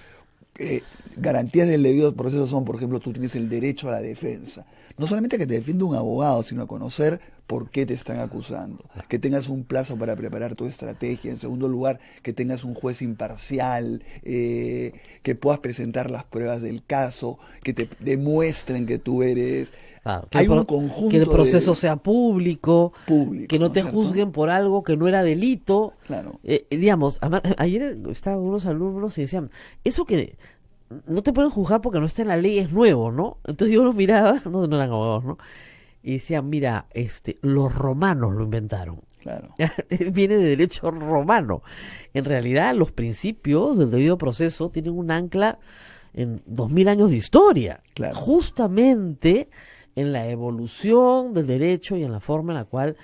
Garantías del debido proceso son, por ejemplo, tú tienes el derecho a la defensa. No solamente que te defienda un abogado, sino a conocer por qué te están acusando. Que tengas un plazo para preparar tu estrategia. En segundo lugar, que tengas un juez imparcial, que puedas presentar las pruebas del caso, que te demuestren que tú eres... Claro, hay un conjunto que el proceso sea público, que no te ¿cierto? juzguen por algo que no era delito. Claro. Digamos, ayer estaban unos alumnos y decían, eso que no te pueden juzgar porque no está en la ley es nuevo, ¿no? Entonces yo los miraba, no eran abogados, ¿no? Y decían, mira, los romanos lo inventaron. Claro. Viene de derecho romano. En realidad, los principios del debido proceso tienen un ancla en 2000 años de historia. Claro. Justamente en la evolución del derecho y en la forma en la cual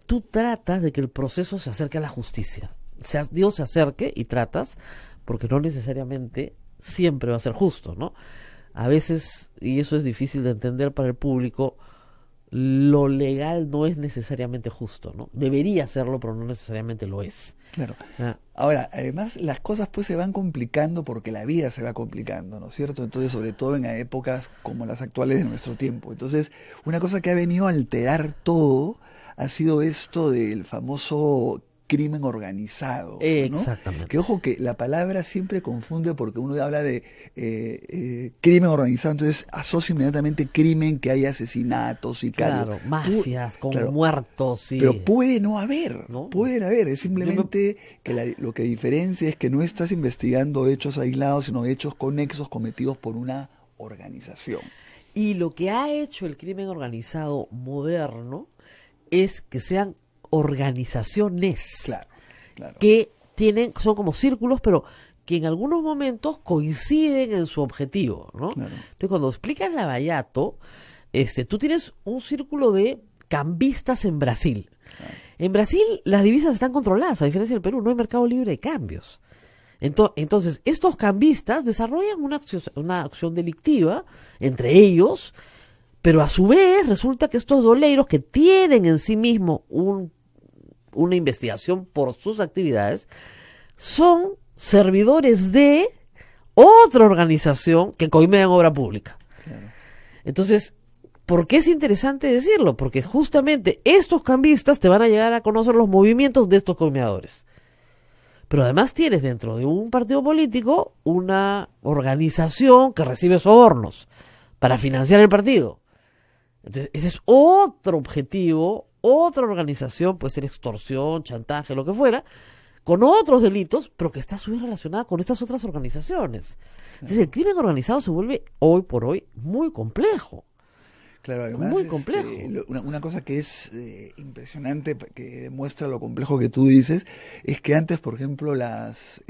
tú tratas de que el proceso se acerque a la justicia. Dios se acerque y tratas, porque no necesariamente siempre va a ser justo, ¿no? A veces, y eso es difícil de entender para el público, lo legal no es necesariamente justo, ¿no? Debería serlo, pero no necesariamente lo es. Claro. Ahora, además, las cosas pues se van complicando porque la vida se va complicando, ¿no es cierto? Entonces, sobre todo en épocas como las actuales de nuestro tiempo. Entonces, una cosa que ha venido a alterar todo ha sido esto del famoso crimen organizado, ¿no? Exactamente. Que ojo que la palabra siempre confunde porque uno habla de crimen organizado, entonces asocia inmediatamente crimen, que hay asesinatos, sicarios. Claro, mafias con muertos. Y... Pero puede no haber, ¿no? Pueden haber, es simplemente que lo que diferencia es que no estás investigando hechos aislados, sino hechos conexos cometidos por una organización. Y lo que ha hecho el crimen organizado moderno es que sean organizaciones que son como círculos, pero que en algunos momentos coinciden en su objetivo, ¿no? Entonces, cuando explicas Lavallato, tú tienes un círculo de cambistas en Brasil. En Brasil las divisas están controladas, a diferencia del Perú, no hay mercado libre de cambios. Entonces, estos cambistas desarrollan una acción delictiva entre ellos, pero a su vez resulta que estos doleiros que tienen en sí mismos una investigación por sus actividades son servidores de otra organización que coimea en obra pública. Claro. Entonces, ¿por qué es interesante decirlo? Porque justamente estos cambistas te van a llegar a conocer los movimientos de estos coimeadores. Pero además tienes dentro de un partido político una organización que recibe sobornos para financiar el partido. Entonces, ese es otro objetivo, otra organización, puede ser extorsión, chantaje, lo que fuera, con otros delitos, pero que está a su vez relacionada con estas otras organizaciones. Entonces, el crimen organizado se vuelve, hoy por hoy, muy complejo. Claro, además muy complejo. Una cosa que es impresionante, que demuestra lo complejo que tú dices, es que antes, por ejemplo, las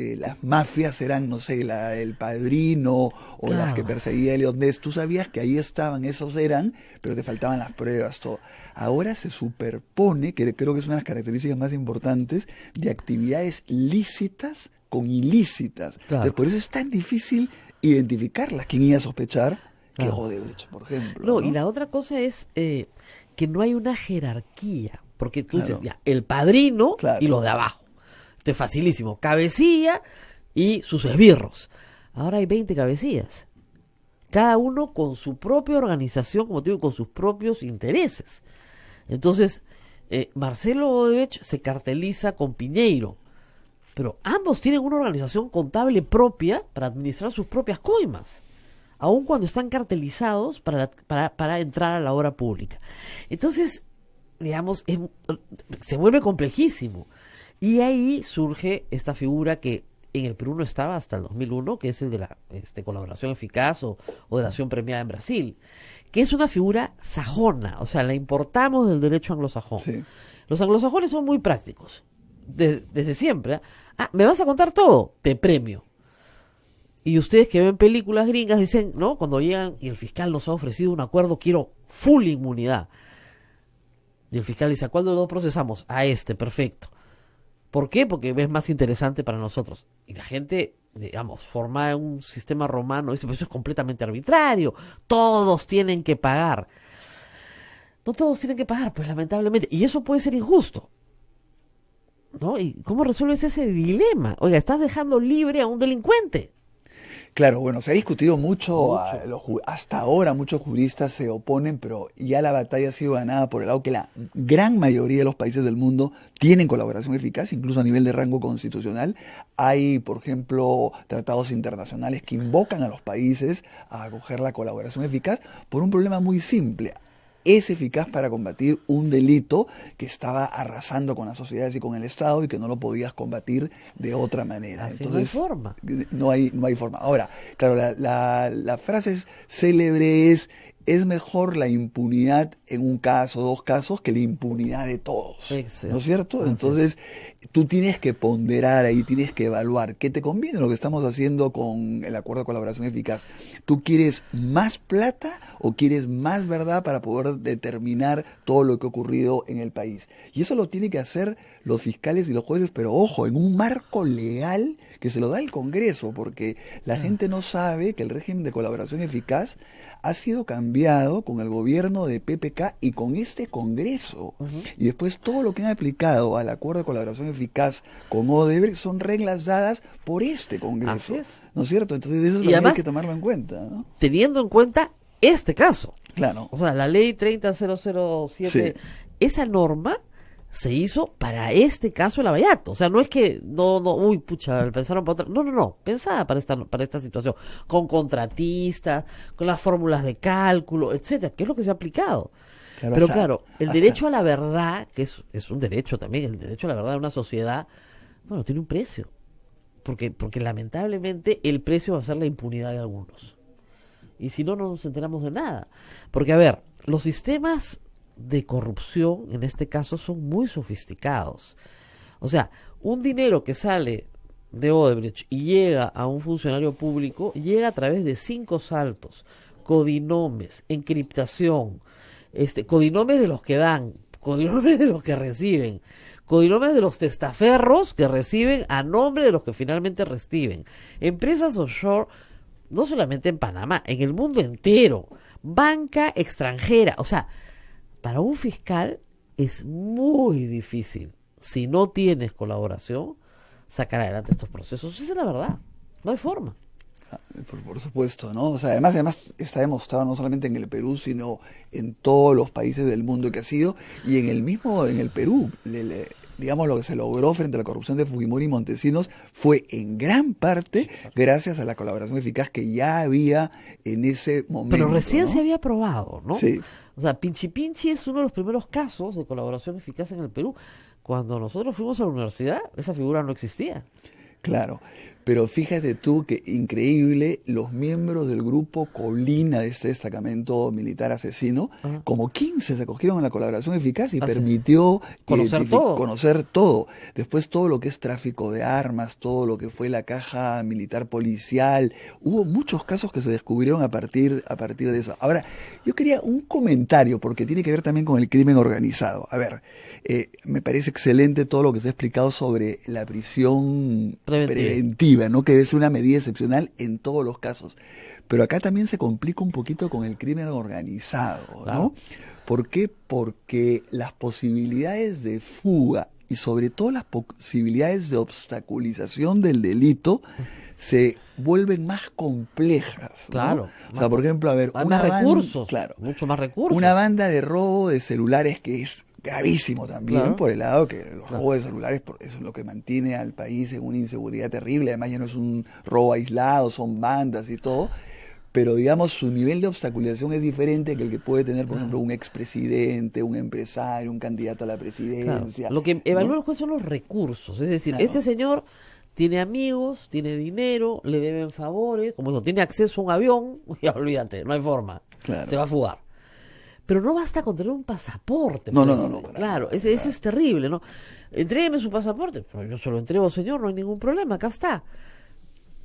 mafias eran, no sé, el Padrino o las que perseguía Elliot Ness. Tú sabías que ahí estaban, esos eran, pero te faltaban las pruebas, todo. Ahora se superpone, que creo que es una de las características más importantes, de actividades lícitas con ilícitas. Entonces, por eso es tan difícil identificarlas. ¿Quién iba a sospechar? Que Odebrecht, por ejemplo. No, y la otra cosa es que no hay una jerarquía, porque tú dices, ya, el padrino y los de abajo. Esto es facilísimo. Cabecilla y sus esbirros. Ahora hay 20 cabecillas. Cada uno con su propia organización, como te digo, con sus propios intereses. Entonces, Marcelo Odebrecht se carteliza con Piñeiro, pero ambos tienen una organización contable propia para administrar sus propias coimas, aun cuando están cartelizados para entrar a la obra pública. Entonces, digamos, se vuelve complejísimo. Y ahí surge esta figura que en el Perú no estaba hasta el 2001, que es el de la colaboración eficaz o de la acción premiada en Brasil, que es una figura sajona, o sea, la importamos del derecho anglosajón. Sí. Los anglosajones son muy prácticos, desde siempre. ¿Me vas a contar todo? Te premio. Y ustedes que ven películas gringas dicen, ¿no? Cuando llegan y el fiscal nos ha ofrecido un acuerdo, quiero full inmunidad. Y el fiscal dice, ¿a cuál de los dos procesamos? A perfecto. ¿Por qué? Porque es más interesante para nosotros. Y la gente, digamos, formada en un sistema romano, dice, pues eso es completamente arbitrario. Todos tienen que pagar. No todos tienen que pagar, pues lamentablemente. Y eso puede ser injusto, ¿no? ¿Y cómo resuelves ese dilema? Oiga, estás dejando libre a un delincuente. Claro, bueno, se ha discutido mucho. Hasta ahora muchos juristas se oponen, pero ya la batalla ha sido ganada por el lado que la gran mayoría de los países del mundo tienen colaboración eficaz, incluso a nivel de rango constitucional. Hay, por ejemplo, tratados internacionales que invocan a los países a acoger la colaboración eficaz por un problema muy simple. Es eficaz para combatir un delito que estaba arrasando con las sociedades y con el Estado y que no lo podías combatir de otra manera. Así Entonces, no hay forma. No hay forma. Ahora, claro, la frase célebre es mejor la impunidad en un caso, dos casos, que la impunidad de todos. Exacto. ¿No es cierto? Así Entonces, tú tienes que ponderar ahí, tienes que evaluar qué te conviene lo que estamos haciendo con el acuerdo de colaboración eficaz. ¿Tú quieres más plata o quieres más verdad para poder determinar todo lo que ha ocurrido en el país? Y eso lo tienen que hacer los fiscales y los jueces, pero ojo, en un marco legal que se lo da el Congreso, porque la gente no sabe que el régimen de colaboración eficaz ha sido cambiado con el gobierno de PPK y con este Congreso. Y después todo lo que han aplicado al acuerdo de colaboración eficaz con Odebrecht son reglas dadas por este Congreso. Así es. ¿No es cierto? Entonces eso también hay que tomarlo en cuenta, ¿no? Teniendo en cuenta este caso. Claro. O sea, la ley 30007, Sí. esa norma se hizo para este caso de Lavallato. O sea, no es que, uy, pucha, pensaron para otra. No, pensada para esta situación. Con contratistas, con las fórmulas de cálculo, etcétera, que es lo que se ha aplicado. Claro, Pero o sea, claro, el hasta- derecho a la verdad, que es un derecho también, el derecho a la verdad de una sociedad, bueno, tiene un precio. Porque lamentablemente el precio va a ser la impunidad de algunos. Y si no, no nos enteramos de nada. Porque, a ver, los sistemas de corrupción, en este caso, son muy sofisticados. O sea, un dinero que sale de Odebrecht y llega a un funcionario público, llega a través de 5 saltos: codinomes, encriptación, codinomes de los que dan, codinomes de los que reciben, codinomes de los testaferros que reciben a nombre de los que finalmente reciben, empresas offshore, no solamente en Panamá, en el mundo entero, banca extranjera. O sea, para un fiscal es muy difícil, si no tienes colaboración, sacar adelante estos procesos. Esa es la verdad, no hay forma. Por supuesto, ¿no? O sea, además está demostrado no solamente en el Perú, sino en todos los países del mundo que ha sido, y en el Perú, digamos, lo que se logró frente a la corrupción de Fujimori y Montesinos fue en gran parte gracias a la colaboración eficaz que ya había en ese momento. Pero recién ¿no? se había probado, ¿no? Sí. O sea, Pinchi Pinchi es uno de los primeros casos de colaboración eficaz en el Perú. Cuando nosotros fuimos a la universidad, esa figura no existía. Claro, pero fíjate tú que increíble, los miembros del grupo Colina de este destacamento militar asesino, como 15 se acogieron a la colaboración eficaz y permitió conocer todo. Después todo lo que es tráfico de armas, todo lo que fue la caja militar policial, hubo muchos casos que se descubrieron a partir de eso. Ahora, yo quería un comentario porque tiene que ver también con el crimen organizado. A ver, me parece excelente todo lo que se ha explicado sobre la prisión preventiva, ¿no? Que debe ser una medida excepcional en todos los casos. Pero acá también se complica un poquito con el crimen organizado, ¿no? Claro. ¿Por qué? Porque las posibilidades de fuga y sobre todo las posibilidades de obstaculización del delito se vuelven más complejas, ¿no? Claro. O sea, por ejemplo, a ver, Hay más recursos, claro, mucho más recursos. una banda de robo de celulares que es gravísimo también, Claro. por el lado que los robos de celulares eso es lo que mantiene al país en una inseguridad terrible. Además ya no es un robo aislado, son bandas y todo, pero digamos su nivel de obstaculización es diferente que el que puede tener, por ejemplo, un expresidente, un empresario, un candidato a la presidencia. Claro. Lo que evalúa ¿no? el juez son los recursos. Es decir, Claro. este señor tiene amigos, tiene dinero, le deben favores, como digo, tiene acceso a un avión, ya olvídate, no hay forma. Claro. Se va a fugar. Pero no basta con tener un pasaporte. No, pues. no. Claro, eso es terrible, ¿no? Entrégueme su pasaporte. Pero yo se lo entrego, señor, no hay ningún problema, acá está.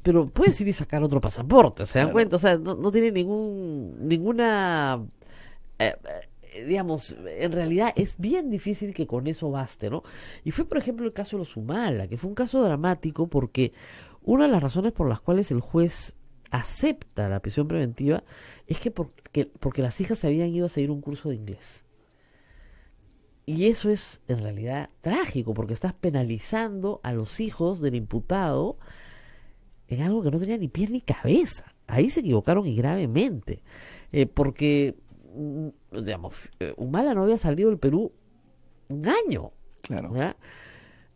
Pero puedes ir y sacar otro pasaporte, ¿se dan Claro. cuenta? O sea, no tiene ninguna... digamos, en realidad es bien difícil que con eso baste, ¿no? Y fue, por ejemplo, el caso de los Humala, que fue un caso dramático porque una de las razones por las cuales el juez acepta la prisión preventiva es que porque las hijas se habían ido a seguir un curso de inglés. Y eso es en realidad trágico porque estás penalizando a los hijos del imputado en algo que no tenía ni pies ni cabeza. Ahí se equivocaron y gravemente. Porque, digamos, Humala no había salido del Perú un año. Claro. ¿Ya?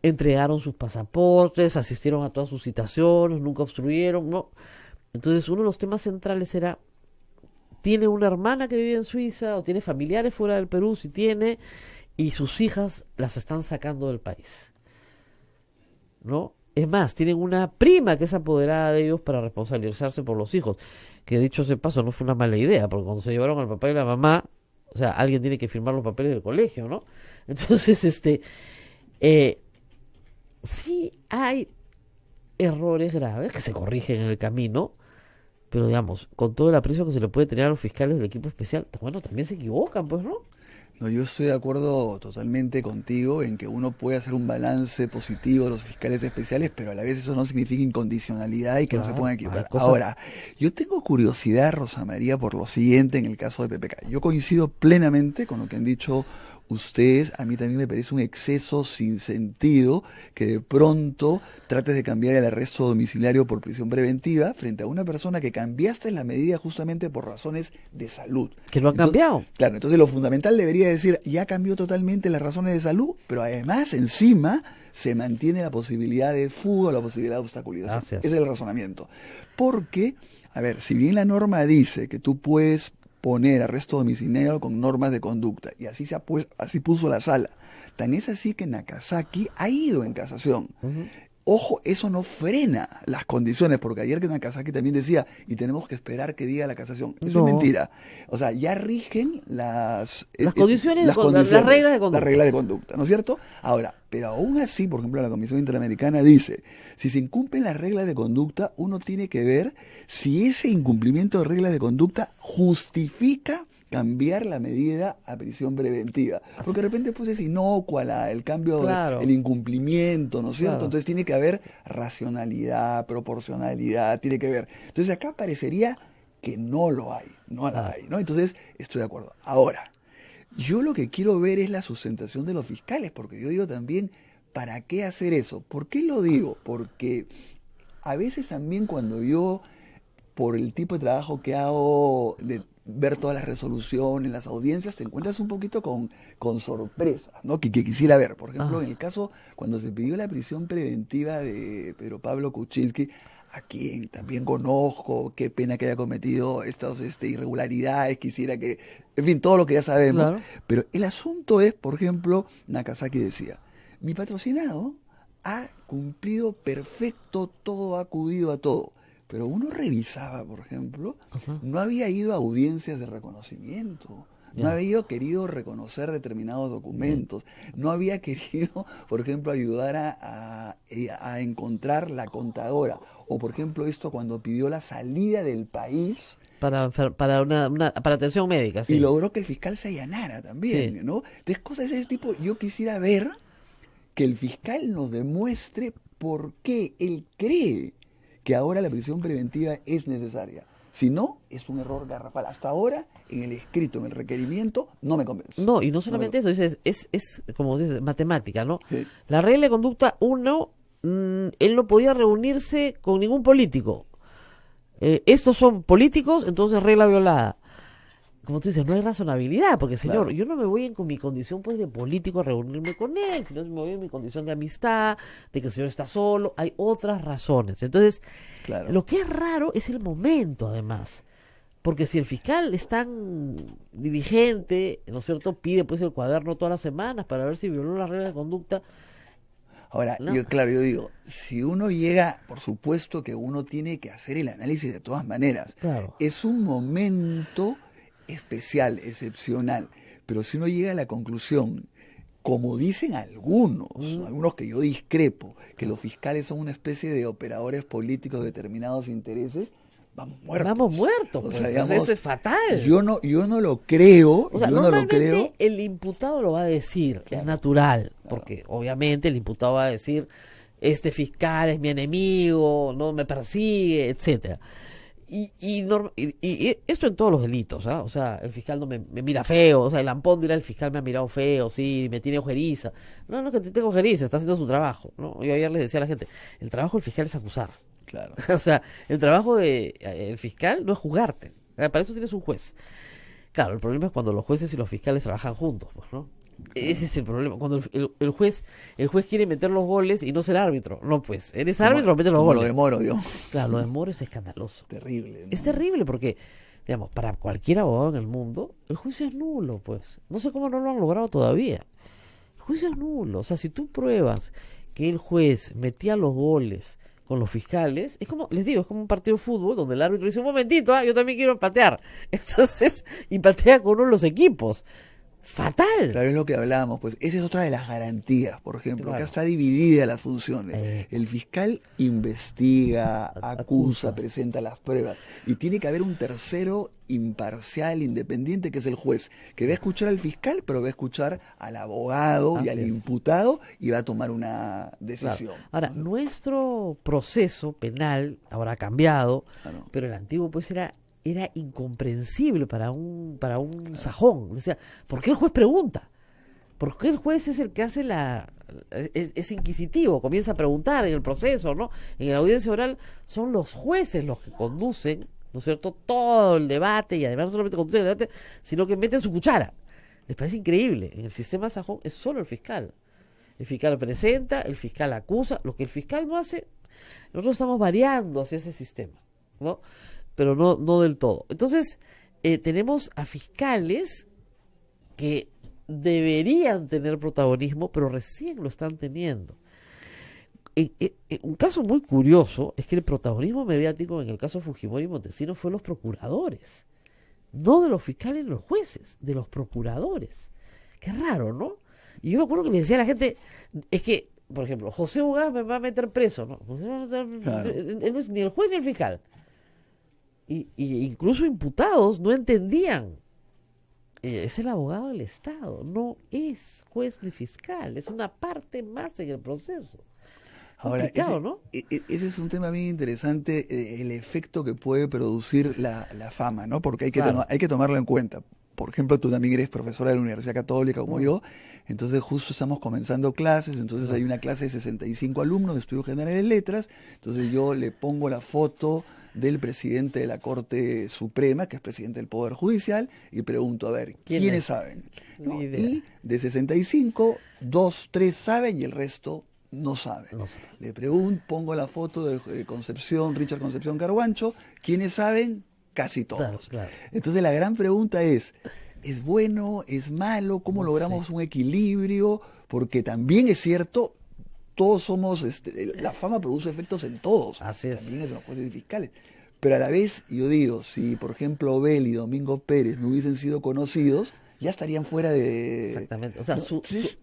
Entregaron sus pasaportes, asistieron a todas sus citaciones, nunca obstruyeron, ¿no? Entonces, uno de los temas centrales era, ¿tiene una hermana que vive en Suiza o tiene familiares fuera del Perú? Si tiene, y sus hijas las están sacando del país, ¿no? Es más, tienen una prima que es apoderada de ellos para responsabilizarse por los hijos, que dicho sea de paso no fue una mala idea, porque cuando se llevaron al papá y la mamá, o sea, alguien tiene que firmar los papeles del colegio, ¿no? Entonces, sí hay errores graves que se corrigen en el camino, pero digamos, con todo el aprecio que se le puede tener a los fiscales del equipo especial, bueno, también se equivocan, pues, ¿no? No, yo estoy de acuerdo totalmente contigo en que uno puede hacer un balance positivo de los fiscales especiales, pero a la vez eso no significa incondicionalidad y que no se puedan equivocar. Ahora, yo tengo curiosidad, Rosa María, por lo siguiente en el caso de PPK. Yo coincido plenamente con lo que han dicho ustedes. A mí también me parece un exceso sin sentido que de pronto trates de cambiar el arresto domiciliario por prisión preventiva frente a una persona que cambiaste la medida justamente por razones de salud. Que lo han cambiado. Claro, entonces lo fundamental debería decir, ya cambió totalmente las razones de salud, pero además encima se mantiene la posibilidad de fuga o la posibilidad de obstaculización. Gracias. Ese es el razonamiento. Porque, a ver, si bien la norma dice que tú puedes poner arresto domiciliario con normas de conducta, y así así puso la sala. Tan es así que Nakazaki ha ido en casación. Ojo, eso no frena las condiciones, porque ayer que Nakazaki también decía, y tenemos que esperar que diga la casación. Eso es mentira. O sea, ya rigen las condiciones, las reglas de conducta. La regla de conducta, ¿no es cierto? Ahora, pero aún así, por ejemplo, la Comisión Interamericana dice, si se incumplen las reglas de conducta, uno tiene que ver si ese incumplimiento de reglas de conducta justifica cambiar la medida a prisión preventiva. Porque de repente pues es inocua el cambio, claro, el incumplimiento, ¿no es cierto? Claro. Entonces tiene que haber racionalidad, proporcionalidad, tiene que ver. Entonces acá parecería que no lo hay, no la hay, ¿no? Entonces estoy de acuerdo. Ahora, yo lo que quiero ver es la sustentación de los fiscales, porque yo digo también, ¿para qué hacer eso? ¿Por qué lo digo? Porque a veces también cuando yo, por el tipo de trabajo que hago, de ver todas las resoluciones, las audiencias, te encuentras un poquito con sorpresas, ¿no? Que quisiera ver. Por ejemplo, en el caso, cuando se pidió la prisión preventiva de Pedro Pablo Kuczynski, a quien también conozco, qué pena que haya cometido estas irregularidades, quisiera que, en fin, todo lo que ya sabemos. Claro. Pero el asunto es, por ejemplo, Nakazaki decía, mi patrocinado ha cumplido perfecto todo, ha acudido a todo. Pero uno revisaba, por ejemplo, no había ido a audiencias de reconocimiento, no había querido reconocer determinados documentos, no había querido, por ejemplo, ayudar a encontrar la contadora, o por ejemplo esto cuando pidió la salida del país para atención médica, sí. Y logró que el fiscal se allanara también, sí, ¿no? Entonces cosas de ese tipo, yo quisiera ver que el fiscal nos demuestre por qué él cree que ahora la prisión preventiva es necesaria. Si no, es un error garrafal. Hasta ahora, en el escrito, en el requerimiento, no me convence. No, y no solamente eso, es como dices, matemática, ¿no? Sí. La regla de conducta 1, él no podía reunirse con ningún político. Estos son políticos, entonces regla violada. Como tú dices, no hay razonabilidad, porque señor, yo no me voy con mi condición pues de político a reunirme con él, sino me voy en mi condición de amistad, de que el señor está solo, hay otras razones. Entonces, lo que es raro es el momento, además, porque si el fiscal es tan diligente, ¿no es cierto?, pide pues el cuaderno todas las semanas para ver si violó la regla de conducta. Ahora, yo digo, si uno llega, por supuesto que uno tiene que hacer el análisis de todas maneras. Claro. Es un momento especial, excepcional, pero si uno llega a la conclusión, como dicen algunos que yo discrepo, que los fiscales son una especie de operadores políticos de determinados intereses, vamos muertos. Vamos muertos, pues, o sea, digamos, eso es fatal. Yo no lo creo, o sea, yo no lo creo. El imputado lo va a decir, es natural, porque obviamente el imputado va a decir, este fiscal es mi enemigo, no me persigue, etcétera. Y esto en todos los delitos, ¿eh? O sea, el fiscal no me mira feo, o sea, el Ampón dirá, el fiscal me ha mirado feo, sí, me tiene ojeriza. No es que te tenga ojeriza, está haciendo su trabajo, ¿no? Yo ayer les decía a la gente, el trabajo del fiscal es acusar. Claro. O sea, el trabajo del fiscal no es juzgarte. Para eso tienes un juez. Claro, el problema es cuando los jueces y los fiscales trabajan juntos, pues, ¿no? Ese es el problema. Cuando el juez quiere meter los goles y no ser árbitro. No, pues, eres árbitro, mete los goles. Lo de Moro, Dios. Claro, lo de Moro es escandaloso. Terrible, ¿no? Es terrible porque, digamos, para cualquier abogado en el mundo, el juicio es nulo, pues. No sé cómo no lo han logrado todavía. El juicio es nulo. O sea, si tú pruebas que el juez metía los goles con los fiscales, es como, les digo, es como un partido de fútbol donde el árbitro dice, un momentito, yo también quiero patear. Entonces, y patea con uno de los equipos. Fatal. Claro, es lo que hablábamos, pues esa es otra de las garantías, por ejemplo, Claro. acá está dividida las funciones. El fiscal investiga, acusa, presenta las pruebas y tiene que haber un tercero imparcial, independiente, que es el juez, que va a escuchar al fiscal, pero va a escuchar al abogado y al imputado y va a tomar una decisión. Claro. Ahora, nuestro proceso penal ahora ha cambiado, pero el antiguo pues era incomprensible para un sajón. O sea, ¿por qué el juez pregunta? ¿Por qué el juez es el que hace es inquisitivo, comienza a preguntar en el proceso, ¿no? En la audiencia oral son los jueces los que conducen, ¿no es cierto?, todo el debate, y además no solamente conducen el debate, sino que meten su cuchara. Les parece increíble. En el sistema sajón es solo el fiscal. El fiscal presenta, el fiscal acusa. Lo que el fiscal no hace, nosotros estamos variando hacia ese sistema, ¿no? Pero no del todo. Entonces, tenemos a fiscales que deberían tener protagonismo, pero recién lo están teniendo. Un caso muy curioso es que el protagonismo mediático en el caso Fujimori y Montesinos fue los procuradores. No de los fiscales ni los jueces, de los procuradores. Qué raro, ¿no? Y yo me acuerdo que le decía a la gente, es que, por ejemplo, José Ugaz me va a meter preso, ¿no? Claro. Él no es ni el juez ni el fiscal. Y incluso imputados no entendían. Es el abogado del Estado, no es juez ni fiscal, es una parte más en el proceso. Ahora, ese es un tema bien interesante, el efecto que puede producir la fama, ¿no? Porque hay que tomarlo en cuenta. Por ejemplo, tú también eres profesora de la Universidad Católica, como yo, entonces justo estamos comenzando clases, entonces hay una clase de 65 alumnos de Estudios Generales de Letras, entonces yo le pongo la foto del presidente de la Corte Suprema, que es presidente del Poder Judicial, y pregunto, a ver, ¿quiénes saben? ¿No? Y de 65, 2, 3 saben y el resto no saben. Le pregunto, pongo la foto de Richard Concepción Carhuancho, ¿quiénes saben? Casi todos. Claro. Entonces la gran pregunta ¿es bueno, es malo? ¿Cómo logramos un equilibrio? Porque también es cierto, todos somos, la fama produce efectos en todos, también en los jueces y fiscales. Pero a la vez, yo digo, si por ejemplo Bel y Domingo Pérez no hubiesen sido conocidos, ya estarían fuera de... Exactamente. O sea,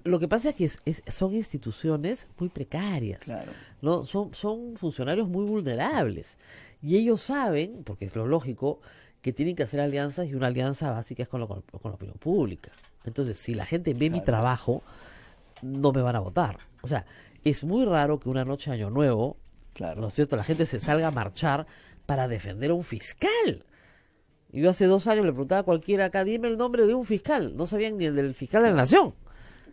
lo que pasa es que son instituciones muy precarias. Claro. ¿No? Son funcionarios muy vulnerables. Y ellos saben, porque es lo lógico, que tienen que hacer alianzas, y una alianza básica es con la opinión pública. Entonces, si la gente ve mi trabajo, no me van a votar. O sea, es muy raro que una noche de Año Nuevo, ¿no es cierto?, la gente se salga a marchar para defender a un fiscal. Y yo hace 2 años le preguntaba a cualquiera acá, dime el nombre de un fiscal. No sabían ni el del fiscal de la Nación.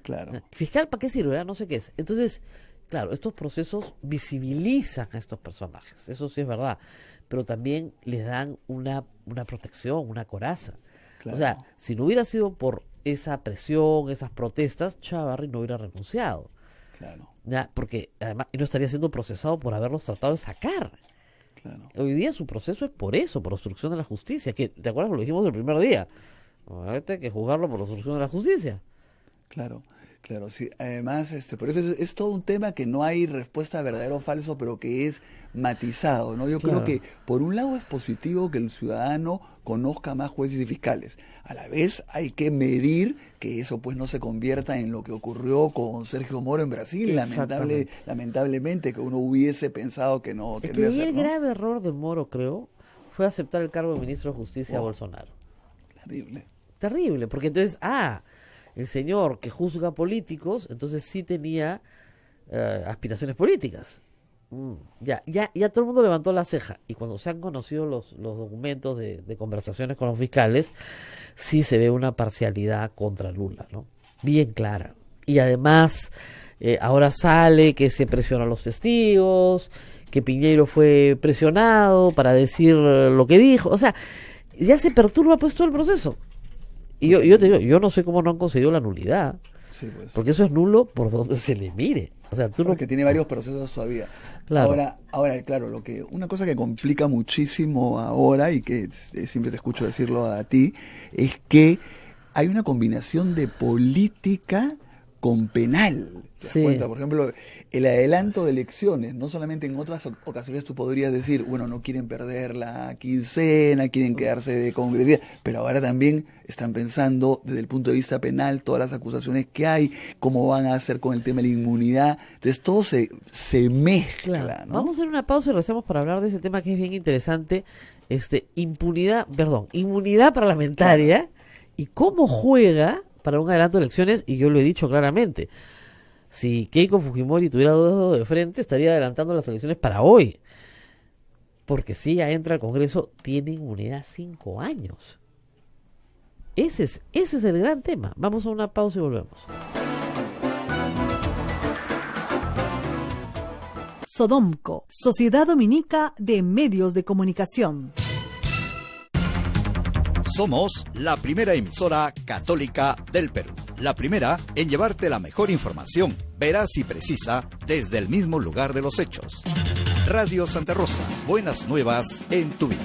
Claro. ¿Fiscal para qué sirve? No sé qué es. Entonces, claro, estos procesos visibilizan a estos personajes. Eso sí es verdad. Pero también les dan una protección, una coraza. Claro. O sea, si no hubiera sido por esa presión, esas protestas, Chávarri no hubiera renunciado. Claro. ¿Ya? Porque además no estaría siendo procesado por haberlos tratado de sacar. Claro. Hoy día su proceso es por eso, por obstrucción de la justicia, que ¿te acuerdas? Lo dijimos el primer día. Hay que juzgarlo por obstrucción de la justicia. Claro, sí. Además, por eso es todo un tema que no hay respuesta verdadero o falso, pero que es matizado, ¿no? Yo creo que por un lado es positivo que el ciudadano conozca más jueces y fiscales. A la vez hay que medir que eso pues no se convierta en lo que ocurrió con Sergio Moro en Brasil, lamentablemente, que uno hubiese pensado que no. Que el grave error de Moro, creo, fue aceptar el cargo de ministro de Justicia a Bolsonaro. Terrible, porque entonces, el señor que juzga políticos, entonces sí tenía aspiraciones políticas. Ya todo el mundo levantó la ceja, y cuando se han conocido los documentos de conversaciones con los fiscales, sí se ve una parcialidad contra Lula, ¿no? Bien clara. Y además, ahora sale que se presiona a los testigos, que Piñeiro fue presionado para decir lo que dijo. O sea, ya se perturba pues todo el proceso. Y yo te digo, yo no sé cómo no han conseguido la nulidad. Sí, pues. Porque eso es nulo por donde se le mire. O sea, porque tiene varios procesos todavía. Claro. Ahora, claro, una cosa que complica muchísimo ahora, y que siempre te escucho decirlo a ti, es que hay una combinación de política con penal. ¿Te das cuenta? Por ejemplo, el adelanto de elecciones, no solamente en otras ocasiones tú podrías decir, bueno, no quieren perder la quincena, quieren quedarse de congresistas, pero ahora también están pensando desde el punto de vista penal todas las acusaciones que hay, cómo van a hacer con el tema de la inmunidad. Entonces todo se mezcla, claro, ¿no? Vamos a hacer una pausa y regresamos para hablar de ese tema que es bien interesante, inmunidad parlamentaria, y cómo juega para un adelanto de elecciones. Y yo lo he dicho claramente, si Keiko Fujimori tuviera dos dedos de frente, estaría adelantando las elecciones para hoy, porque si ella entra al Congreso, tiene inmunidad 5 años. Ese es el gran tema. Vamos a una pausa y volvemos. Sodomco, Sociedad Dominica de Medios de Comunicación. Somos la primera emisora católica del Perú. La primera en llevarte la mejor información, veraz y precisa, desde el mismo lugar de los hechos. Radio Santa Rosa, buenas nuevas en tu vida.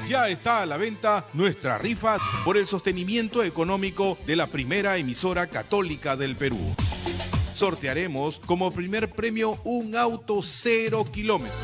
Ya está a la venta nuestra rifa por el sostenimiento económico de la primera emisora católica del Perú. Sortearemos como primer premio un auto 0 kilómetros.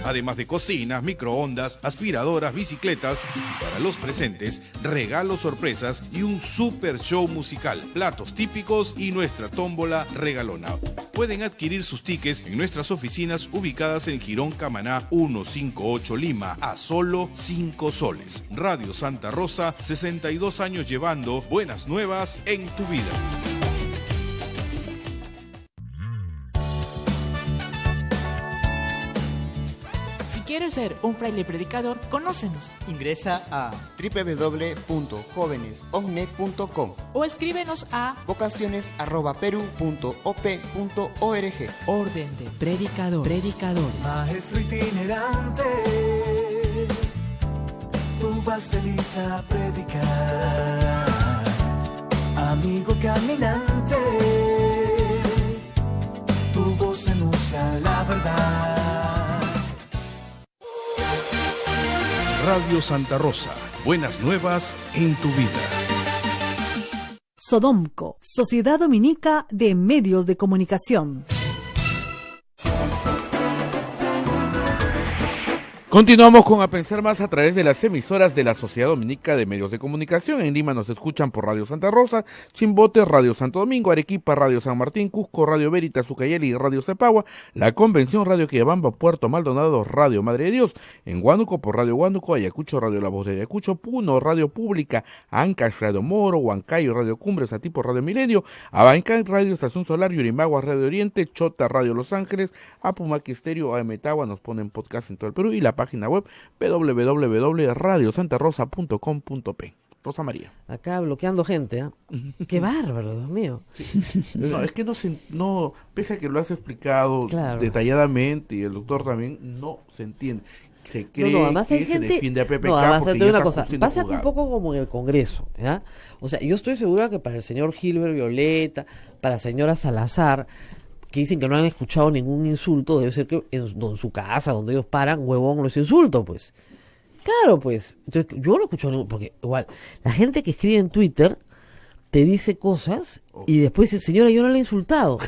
Además de cocinas, microondas, aspiradoras, bicicletas. Para los presentes, regalos sorpresas y un super show musical, platos típicos y nuestra tómbola regalona. Pueden adquirir sus tickets en nuestras oficinas ubicadas en Girón Camaná 158 Lima a solo 5 soles. Radio Santa Rosa, 62 años llevando buenas nuevas en tu vida. Si quieres ser un fraile predicador, conócenos. Ingresa a www.jovenesognet.com o escríbenos a vocaciones@peru.op.org. Orden de Predicadores. Maestro itinerante, tú vas feliz a predicar. Amigo caminante, tu voz anuncia la verdad. Radio Santa Rosa, buenas nuevas en tu vida. Sodomco, Sociedad Dominica de Medios de Comunicación. Continuamos con A Pensar Más a través de las emisoras de la Sociedad Dominica de Medios de Comunicación. En Lima nos escuchan por Radio Santa Rosa, Chimbote, Radio Santo Domingo, Arequipa, Radio San Martín, Cusco, Radio Veritas, Ucayali y Radio Cepagua, La Convención, Radio Quillabamba, Puerto Maldonado, Radio Madre de Dios, en Huánuco por Radio Huánuco, Ayacucho, Radio La Voz de Ayacucho, Puno, Radio Pública, Ancash, Radio Moro, Huancayo, Radio Cumbres, Atipo, Radio Milenio, Abancay, Radio Estación Solar, Yurimagua, Radio Oriente, Chota, Radio Los Ángeles, Apumaqui Estéreo, Ametagua, nos ponen podcast en todo el Perú, y la página web www.radiosantarosa.com.p. Rosa María. Acá bloqueando gente, ¿eh? Qué bárbaro, Dios mío. Sí. No, es que no, pese a que lo has explicado detalladamente y el doctor también, no se entiende. Se cree que se defiende a PPK además porque te digo ya una cosa, pasa jugado. un poco como en el Congreso, ¿ya? O sea, yo estoy segura que para el señor Gilbert Violeta, para la señora Salazar, que dicen que no han escuchado ningún insulto, debe ser que en su casa, donde ellos paran, huevón, los insultos, pues. Claro, pues. Entonces, yo no escucho ningún, porque igual, la gente que escribe en Twitter te dice cosas y después dice, señora, yo no le he insultado.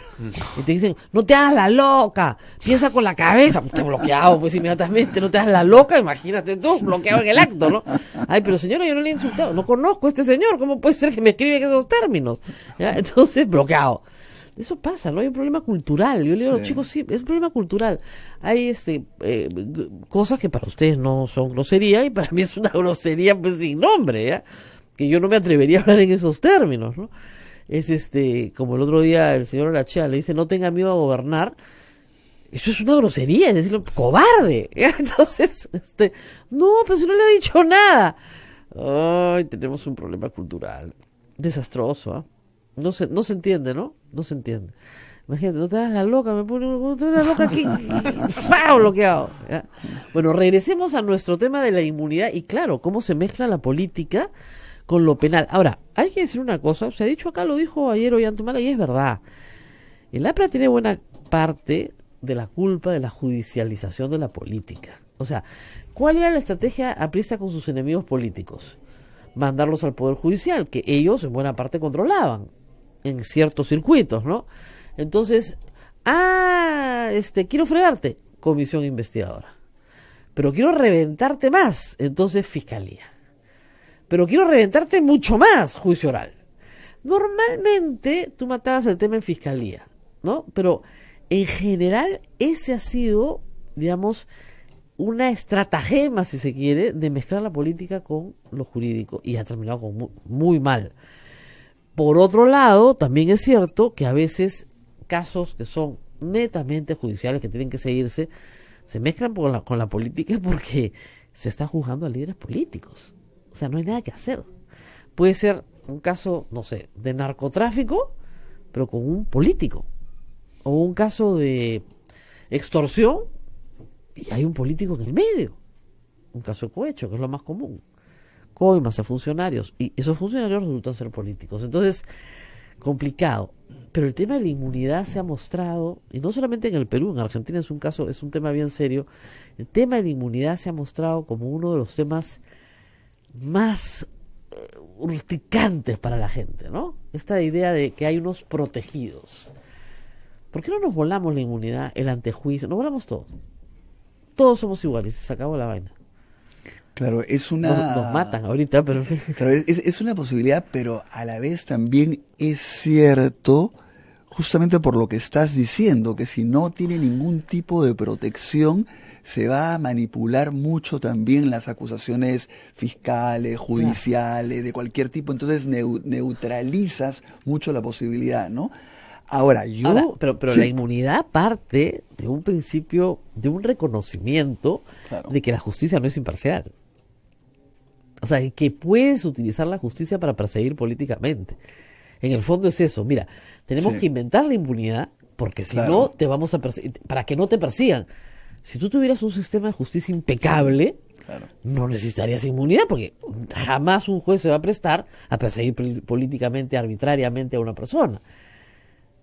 Y te dicen, no te hagas la loca, piensa con la cabeza. Te bloqueado, pues, inmediatamente, no te hagas la loca, imagínate tú, bloqueado en el acto, ¿no? Ay, pero señora, yo no le he insultado, no conozco a este señor, ¿cómo puede ser que me escribe en esos términos? ¿Ya? Entonces, bloqueado. Eso pasa, ¿no? Hay un problema cultural. Yo le digo a los chicos, sí, es un problema cultural. Hay cosas que para ustedes no son grosería y para mí es una grosería pues sin nombre, ¿ya? Que yo no me atrevería a hablar en esos términos, ¿no? Es como el otro día el señor Orachea le dice, no tenga miedo a gobernar. Eso es una grosería, es decirlo, cobarde, ¿ya? Entonces, no, pues no le ha dicho nada. Ay, tenemos un problema cultural desastroso, ¿ah? No se entiende, ¿no? No se entiende. Imagínate, no te das la loca, me pone no te das la loca aquí, ¡fao! Bloqueado. ¿Ya? Bueno, regresemos a nuestro tema de la inmunidad y claro, cómo se mezcla la política con lo penal. Ahora, hay que decir una cosa, se ha dicho acá, lo dijo ayer Ollantumala y es verdad. El APRA tiene buena parte de la culpa de la judicialización de la política. O sea, ¿cuál era la estrategia aprista con sus enemigos políticos? Mandarlos al Poder Judicial, que ellos en buena parte controlaban en ciertos circuitos, ¿no? Entonces, quiero fregarte, comisión investigadora. Pero quiero reventarte más, entonces fiscalía. Pero quiero reventarte mucho más, juicio oral. Normalmente tú matabas el tema en fiscalía, ¿no? Pero en general ese ha sido, digamos, una estratagema, si se quiere, de mezclar la política con lo jurídico y ha terminado con muy mal. Por otro lado, también es cierto que a veces casos que son netamente judiciales, que tienen que seguirse, se mezclan con la política porque se está juzgando a líderes políticos. O sea, no hay nada que hacer. Puede ser un caso, no sé, de narcotráfico, pero con un político. O un caso de extorsión y hay un político en el medio. Un caso de cohecho, que es lo más común. Coimas a funcionarios. Y esos funcionarios resultan ser políticos. Entonces, complicado. Pero el tema de la inmunidad se ha mostrado, y no solamente en el Perú, en Argentina es un tema bien serio. El tema de la inmunidad se ha mostrado como uno de los temas más urticantes para la gente, ¿no? Esta idea de que hay unos protegidos. ¿Por qué no nos volamos la inmunidad, el antejuicio? Nos volamos todos. Todos somos iguales, se acabó la vaina. Claro, es una... Nos matan ahorita, pero... Claro, es una posibilidad, pero a la vez también es cierto, justamente por lo que estás diciendo, que si no tiene ningún tipo de protección, se va a manipular mucho también las acusaciones fiscales, judiciales, de cualquier tipo. Entonces neutralizas mucho la posibilidad, ¿no? Ahora, pero sí. La inmunidad parte de un principio, de un reconocimiento de que la justicia no es imparcial. O sea, que puedes utilizar la justicia para perseguir políticamente. En el fondo es eso. Mira, tenemos que inventar la impunidad porque si no te vamos a perseguir, para que no te persigan. Si tú tuvieras un sistema de justicia impecable, no necesitarías inmunidad porque jamás un juez se va a prestar a perseguir políticamente, arbitrariamente a una persona.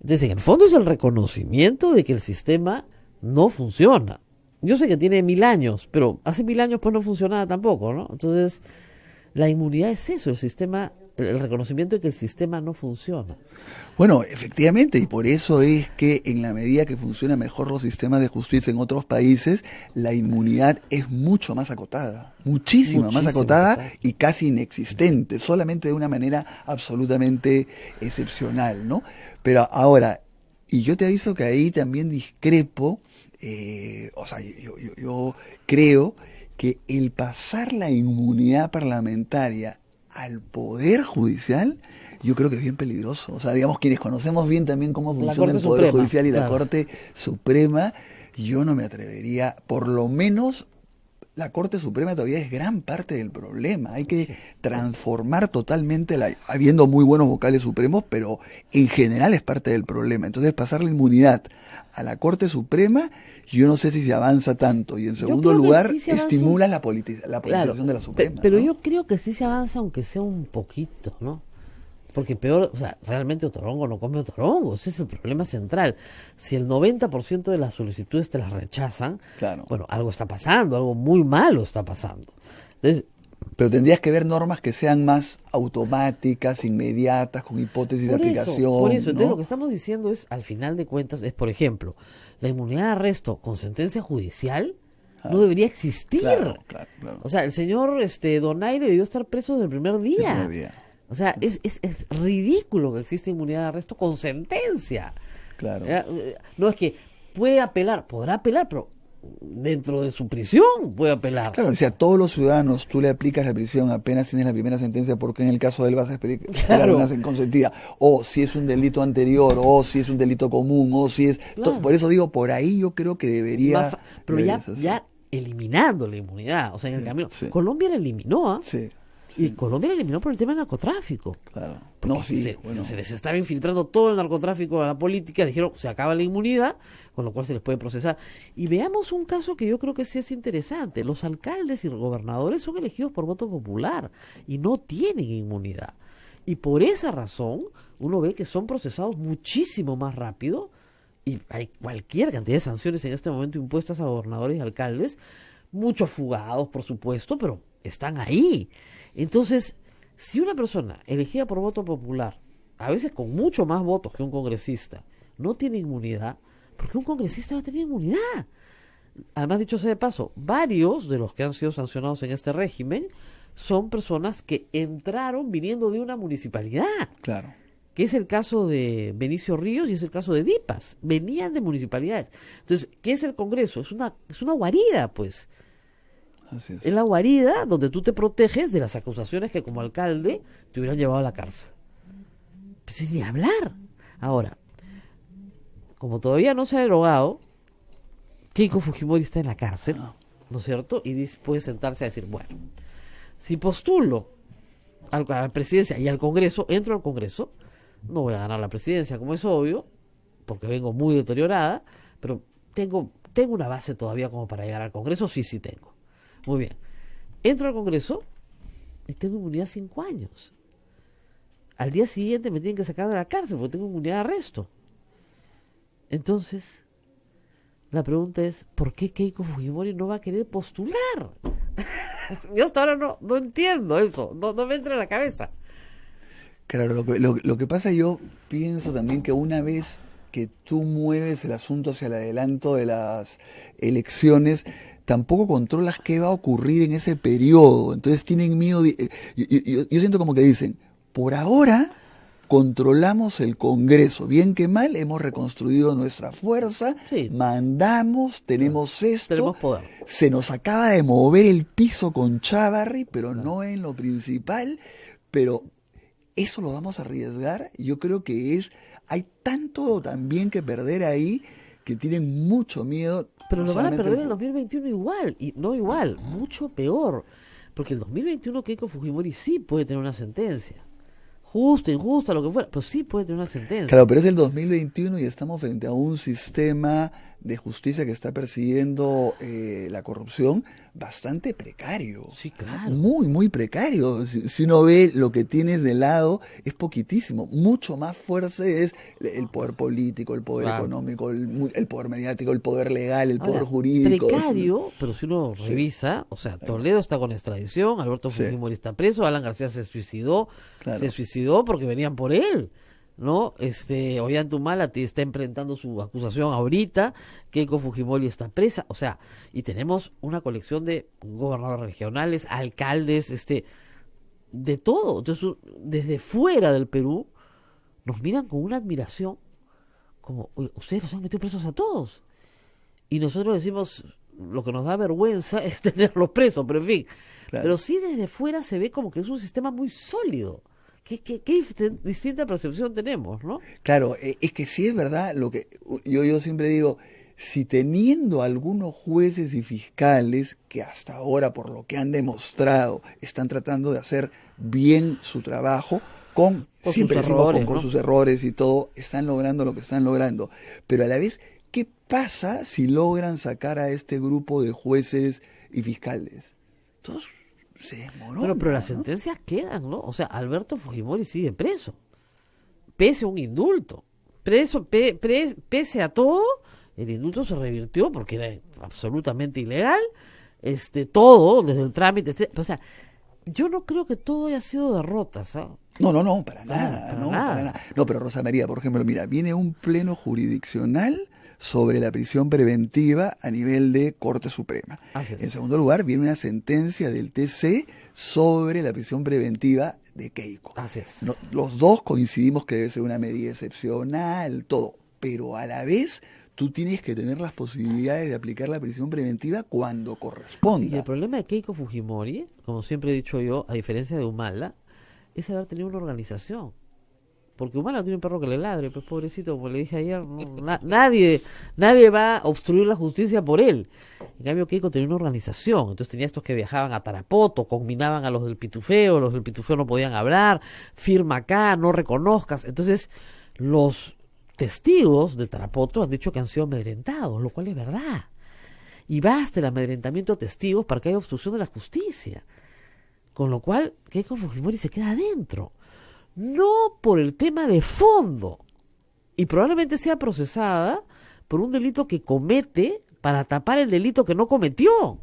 Entonces, en el fondo es el reconocimiento de que el sistema no funciona. Yo sé que tiene 1000 años, pero hace 1000 años pues no funcionaba tampoco, ¿no? Entonces, la inmunidad es eso, el sistema, el reconocimiento de que el sistema no funciona. Bueno, efectivamente, y por eso es que en la medida que funcionan mejor los sistemas de justicia en otros países, la inmunidad es mucho más acotada, muchísimo más acotada y casi inexistente, solamente de una manera absolutamente excepcional, ¿no? Pero ahora, y yo te aviso que ahí también discrepo, yo creo que el pasar la inmunidad parlamentaria al Poder Judicial, yo creo que es bien peligroso. O sea, digamos, quienes conocemos bien también cómo funciona el Poder Judicial y la Corte Suprema, yo no me atrevería, por lo menos la Corte Suprema todavía es gran parte del problema. Hay que transformar totalmente, habiendo muy buenos vocales supremos, pero en general es parte del problema. Entonces, pasar la inmunidad a la Corte Suprema, yo no sé si se avanza tanto. Y en segundo lugar, estimula la politización de la Suprema. Pero ¿no? yo creo que sí se avanza, aunque sea un poquito, ¿no? Porque peor, o sea, realmente Otorongo no come Otorongo, ese es el problema central. Si el 90% de las solicitudes te las rechazan, bueno, algo está pasando, algo muy malo está pasando. Entonces, pero tendrías que ver normas que sean más automáticas, inmediatas, con hipótesis de aplicación. Por eso, ¿no? entonces lo que estamos diciendo es, al final de cuentas, es, por ejemplo, la inmunidad de arresto con sentencia judicial no debería existir. Claro. O sea, el señor Donaire debió estar preso desde el primer día. O sea, es ridículo que exista inmunidad de arresto con sentencia. Claro. No es que podrá apelar, pero dentro de su prisión puede apelar. Claro, o sea, a todos los ciudadanos tú le aplicas la prisión apenas tienes la primera sentencia, porque en el caso de él vas a esperar una consentida, o si es un delito anterior, o si es un delito común, o si es... Por eso digo, por ahí yo creo que debería... Pero ya eliminando la inmunidad, o sea, en el camino. Colombia la eliminó, Sí. Y Colombia la eliminó por el tema del narcotráfico. Claro. Se les estaba infiltrando todo el narcotráfico a la política, dijeron, se acaba la inmunidad, con lo cual se les puede procesar. Y veamos un caso que yo creo que sí es interesante. Los alcaldes y gobernadores son elegidos por voto popular y no tienen inmunidad. Y por esa razón, uno ve que son procesados muchísimo más rápido, y hay cualquier cantidad de sanciones en este momento impuestas a gobernadores y alcaldes, muchos fugados, por supuesto, pero están ahí. Entonces, si una persona elegida por voto popular, a veces con mucho más votos que un congresista, no tiene inmunidad, ¿por qué un congresista va a tener inmunidad? Además, dicho sea de paso, varios de los que han sido sancionados en este régimen son personas que entraron viniendo de una municipalidad. Claro. Que es el caso de Benicio Ríos y es el caso de Dipas. Venían de municipalidades. Entonces, ¿qué es el Congreso? Es una guarida, pues. Así es. Es la guarida donde tú te proteges de las acusaciones que como alcalde te hubieran llevado a la cárcel. Pues sin ni hablar. Ahora, como todavía no se ha derogado, Keiko Fujimori está en la cárcel, ¿no es cierto? Y puede sentarse a decir, bueno, si postulo a la presidencia y al Congreso, entro al Congreso, no voy a ganar la presidencia, como es obvio, porque vengo muy deteriorada, pero tengo una base todavía como para llegar al Congreso, sí tengo. Muy bien. Entro al Congreso y tengo inmunidad 5 años. Al día siguiente me tienen que sacar de la cárcel porque tengo inmunidad de arresto. Entonces, la pregunta es, ¿por qué Keiko Fujimori no va a querer postular? Yo hasta ahora no entiendo eso, no me entra en la cabeza. Claro, lo que pasa, yo pienso también que una vez que tú mueves el asunto hacia el adelanto de las elecciones, tampoco controlas qué va a ocurrir en ese periodo. Entonces tienen miedo. Yo siento como que dicen, por ahora controlamos el Congreso, bien que mal, hemos reconstruido nuestra fuerza, mandamos, tenemos esto, tenemos poder. Se nos acaba de mover el piso con Chávarri, pero no en lo principal, pero eso lo vamos a arriesgar. Yo creo que hay tanto también que perder ahí, que tienen mucho miedo. Pero lo van a perder en el 2021 igual, y no igual, mucho peor, porque el 2021 Keiko Fujimori sí puede tener una sentencia. Justa, injusta, lo que fuera, pero sí puede tener una sentencia. Claro, pero es el 2021 y estamos frente a un sistema de justicia que está persiguiendo la corrupción bastante precario. Sí, claro. Muy, muy precario. Si uno ve lo que tienes de lado, es poquitísimo. Mucho más fuerza es el poder político, el poder económico, el poder mediático, el poder legal, el poder jurídico. Precario, pero si uno revisa, o sea, Toledo está con extradición, Alberto Fujimori está preso, Alan García se suicidó, porque venían por él, ¿no? Ollanta está enfrentando su acusación ahorita, Keiko Fujimori está presa, o sea, y tenemos una colección de gobernadores regionales, alcaldes, de todo. Entonces, desde fuera del Perú, nos miran con una admiración, como, oye, ustedes los han metido presos a todos. Y nosotros decimos, lo que nos da vergüenza es tenerlos presos, pero en fin. Claro. Pero sí desde fuera se ve como que es un sistema muy sólido. ¿Qué distinta percepción tenemos, ¿no? Claro, es que sí es verdad lo que yo siempre digo, si teniendo algunos jueces y fiscales que hasta ahora, por lo que han demostrado, están tratando de hacer bien su trabajo, con sus errores y todo, están logrando lo que están logrando. Pero a la vez, ¿qué pasa si logran sacar a este grupo de jueces y fiscales? Todos se desmorona. Bueno, pero las sentencias quedan, ¿no? O sea, Alberto Fujimori sigue preso, pese a un indulto. Pese a todo, el indulto se revirtió porque era absolutamente ilegal. Todo, desde el trámite, o sea, yo no creo que todo haya sido derrotas, ¿eh? No, para nada. No, pero Rosa María, por ejemplo, mira, viene un pleno jurisdiccional sobre la prisión preventiva a nivel de Corte Suprema. En segundo lugar, viene una sentencia del TC sobre la prisión preventiva de Keiko. Los dos coincidimos que debe ser una medida excepcional, todo, pero a la vez tú tienes que tener las posibilidades de aplicar la prisión preventiva cuando corresponda. Y el problema de Keiko Fujimori, como siempre he dicho yo, a diferencia de Humala, es haber tenido una organización. porque Humala tiene un perro que le ladre, pues pobrecito, como le dije ayer, nadie va a obstruir la justicia por él. En cambio, Keiko tenía una organización, entonces tenía estos que viajaban a Tarapoto, combinaban a los del pitufeo no podían hablar, firma acá, no reconozcas. Entonces, los testigos de Tarapoto han dicho que han sido amedrentados, lo cual es verdad. Y basta el amedrentamiento de testigos para que haya obstrucción de la justicia. Con lo cual, Keiko Fujimori se queda adentro. No por el tema de fondo. Y probablemente sea procesada por un delito que comete para tapar el delito que no cometió.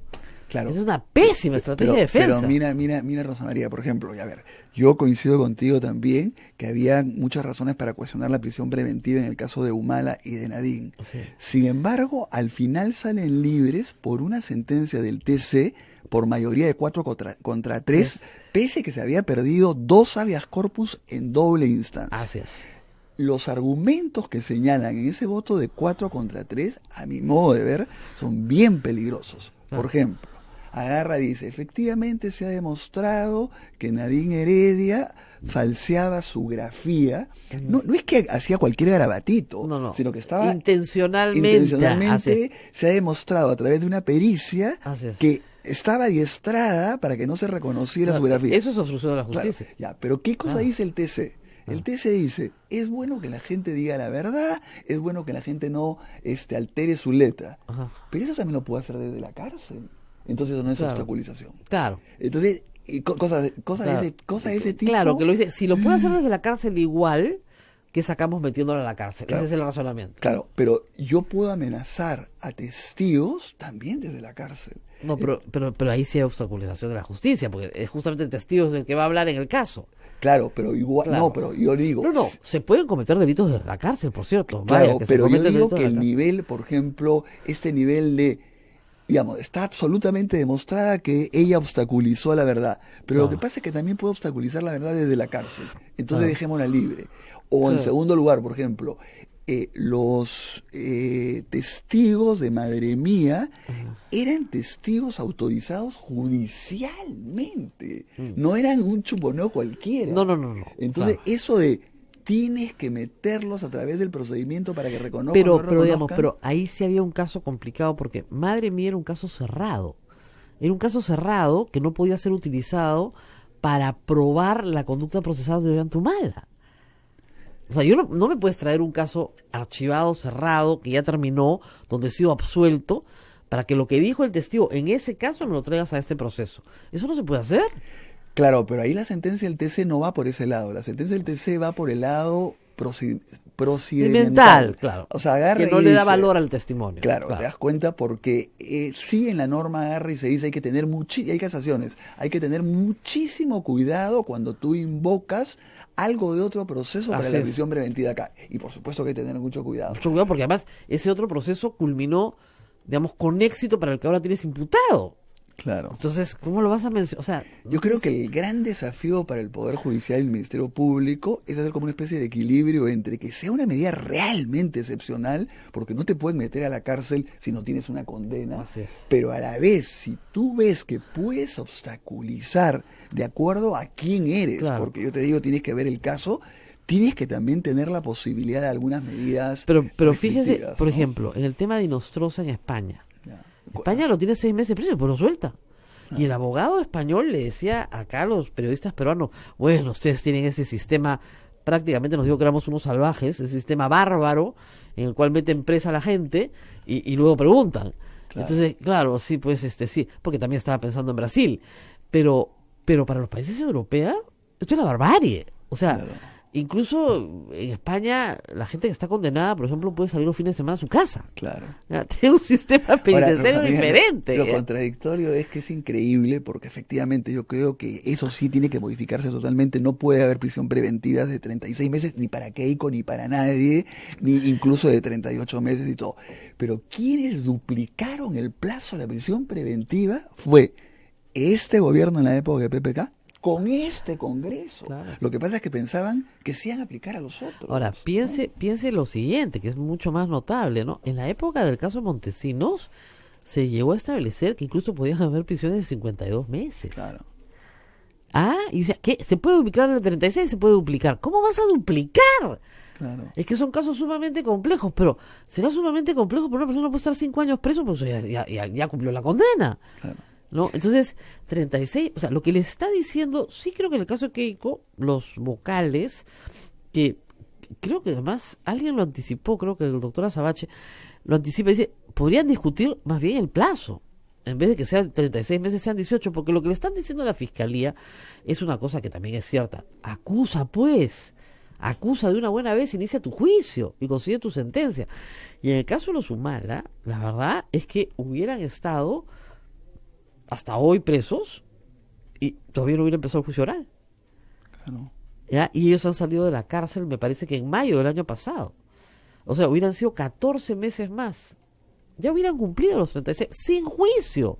Claro. Es una pésima estrategia de defensa. Pero mira, Rosa María, por ejemplo, y a ver, yo coincido contigo también que había muchas razones para cuestionar la prisión preventiva en el caso de Humala y de Nadine. Sí. Sin embargo, al final salen libres por una sentencia del TC por mayoría de 4 contra 3, pese a que se había perdido 2 habeas corpus en doble instancia. Así es. Los argumentos que señalan en ese voto de 4 contra 3, a mi modo de ver, son bien peligrosos. Por ejemplo, agarra y dice, efectivamente se ha demostrado que Nadine Heredia falseaba su grafía. No es que hacía cualquier garabatito, sino que estaba intencionalmente se ha demostrado a través de una pericia que estaba adiestrada para que no se reconociera su grafía. Eso es obstrucción de la justicia. Claro, ya, pero ¿qué cosa dice el TC? El TC dice, es bueno que la gente diga la verdad, es bueno que la gente no altere su letra. Pero eso también lo puede hacer desde la cárcel. Entonces eso no es obstaculización. Claro. Entonces, cosas de ese tipo. Claro, que lo dice, si lo puede hacer desde la cárcel igual, que sacamos metiéndolo a la cárcel. Claro. Ese es el razonamiento. Claro, pero yo puedo amenazar a testigos también desde la cárcel. No, pero ahí sí hay obstaculización de la justicia, porque es justamente el testigo del que va a hablar en el caso. Claro, pero igual, no, pero yo digo... No, se pueden cometer delitos desde la cárcel, por cierto. Claro, pero yo digo que el nivel, por ejemplo, este nivel de... Digamos, está absolutamente demostrada que ella obstaculizó la verdad. Pero lo que pasa es que también puede obstaculizar la verdad desde la cárcel. Entonces dejémosla libre. O en segundo lugar, por ejemplo, los testigos de Madre Mía eran testigos autorizados judicialmente. No eran un chuponeo cualquiera. No. Entonces, eso de... tienes que meterlos a través del procedimiento para que reconozcan. Pero ahí sí había un caso complicado porque Madre Mía era un caso cerrado. Era un caso cerrado que no podía ser utilizado para probar la conducta procesal de Ollantumala. O sea, no me puedes traer un caso archivado, cerrado, que ya terminó, donde he sido absuelto, para que lo que dijo el testigo en ese caso me lo traigas a este proceso. ¿Eso no se puede hacer? Claro, pero ahí la sentencia del TC no va por ese lado. La sentencia del TC va por el lado procedimental. Claro. O sea, agarra que no y le dice, da valor al testimonio. Claro, te das cuenta porque sí en la norma agarra y se dice hay que tener hay casaciones, hay que tener muchísimo cuidado cuando tú invocas algo de otro proceso para la prisión preventiva acá. Y por supuesto que hay que tener mucho cuidado. Mucho cuidado porque además ese otro proceso culminó, digamos, con éxito para el que ahora tienes imputado. Claro. Entonces, ¿cómo lo vas a mencionar? O sea, yo creo que el gran desafío para el Poder Judicial y el Ministerio Público es hacer como una especie de equilibrio entre que sea una medida realmente excepcional, porque no te pueden meter a la cárcel si no tienes una condena, pero a la vez, si tú ves que puedes obstaculizar de acuerdo a quién eres, porque yo te digo, tienes que ver el caso, tienes que también tener la posibilidad de algunas medidas pero fíjese, por ejemplo, en el tema de Inostroza en España, España lo tiene 6 meses preso, pero lo suelta. Y el abogado español le decía acá a los periodistas peruanos, bueno, ustedes tienen ese sistema, prácticamente nos dijo que éramos unos salvajes, ese sistema bárbaro en el cual meten presa a la gente y luego preguntan. Entonces, claro, sí, pues sí, porque también estaba pensando en Brasil. Pero para los países europeos, esto es la barbarie. O sea, incluso en España, la gente que está condenada, por ejemplo, puede salir los fines de semana a su casa. Claro. Tiene un sistema penitenciario diferente. Lo contradictorio es que es increíble, porque efectivamente yo creo que eso sí tiene que modificarse totalmente. No puede haber prisión preventiva de 36 meses, ni para Keiko, ni para nadie, ni incluso de 38 meses y todo. Pero quienes duplicaron el plazo de la prisión preventiva fue este gobierno en la época de PPK, con este Congreso. Claro. Lo que pasa es que pensaban que se iban a aplicar a los otros. Ahora, piense lo siguiente, que es mucho más notable, ¿no? En la época del caso Montesinos, se llegó a establecer que incluso podían haber prisiones de 52 meses. Claro. Y dice, ¿qué? ¿Se puede duplicar el 36? Se puede duplicar. ¿Cómo vas a duplicar? Claro. Es que son casos sumamente complejos, pero será sumamente complejo, pero una persona puede estar 5 años preso, pues ya cumplió la condena. Claro. ¿No? Entonces, 36, o sea, lo que le está diciendo, sí creo que en el caso de Keiko, los vocales, que creo que además alguien lo anticipó, creo que el doctor Azabache lo anticipa, dice, podrían discutir más bien el plazo. En vez de que sean 36 meses, sean 18, porque lo que le están diciendo a la fiscalía es una cosa que también es cierta. Acusa, pues. Acusa de una buena vez, inicia tu juicio y consigue tu sentencia. Y en el caso de los Humala, la verdad es que hubieran estado hasta hoy presos y todavía no hubiera empezado el juicio oral. Claro. ¿Ya? Y ellos han salido de la cárcel, me parece que en mayo del año pasado. O sea, hubieran sido 14 meses más. Ya hubieran cumplido los 36 sin juicio.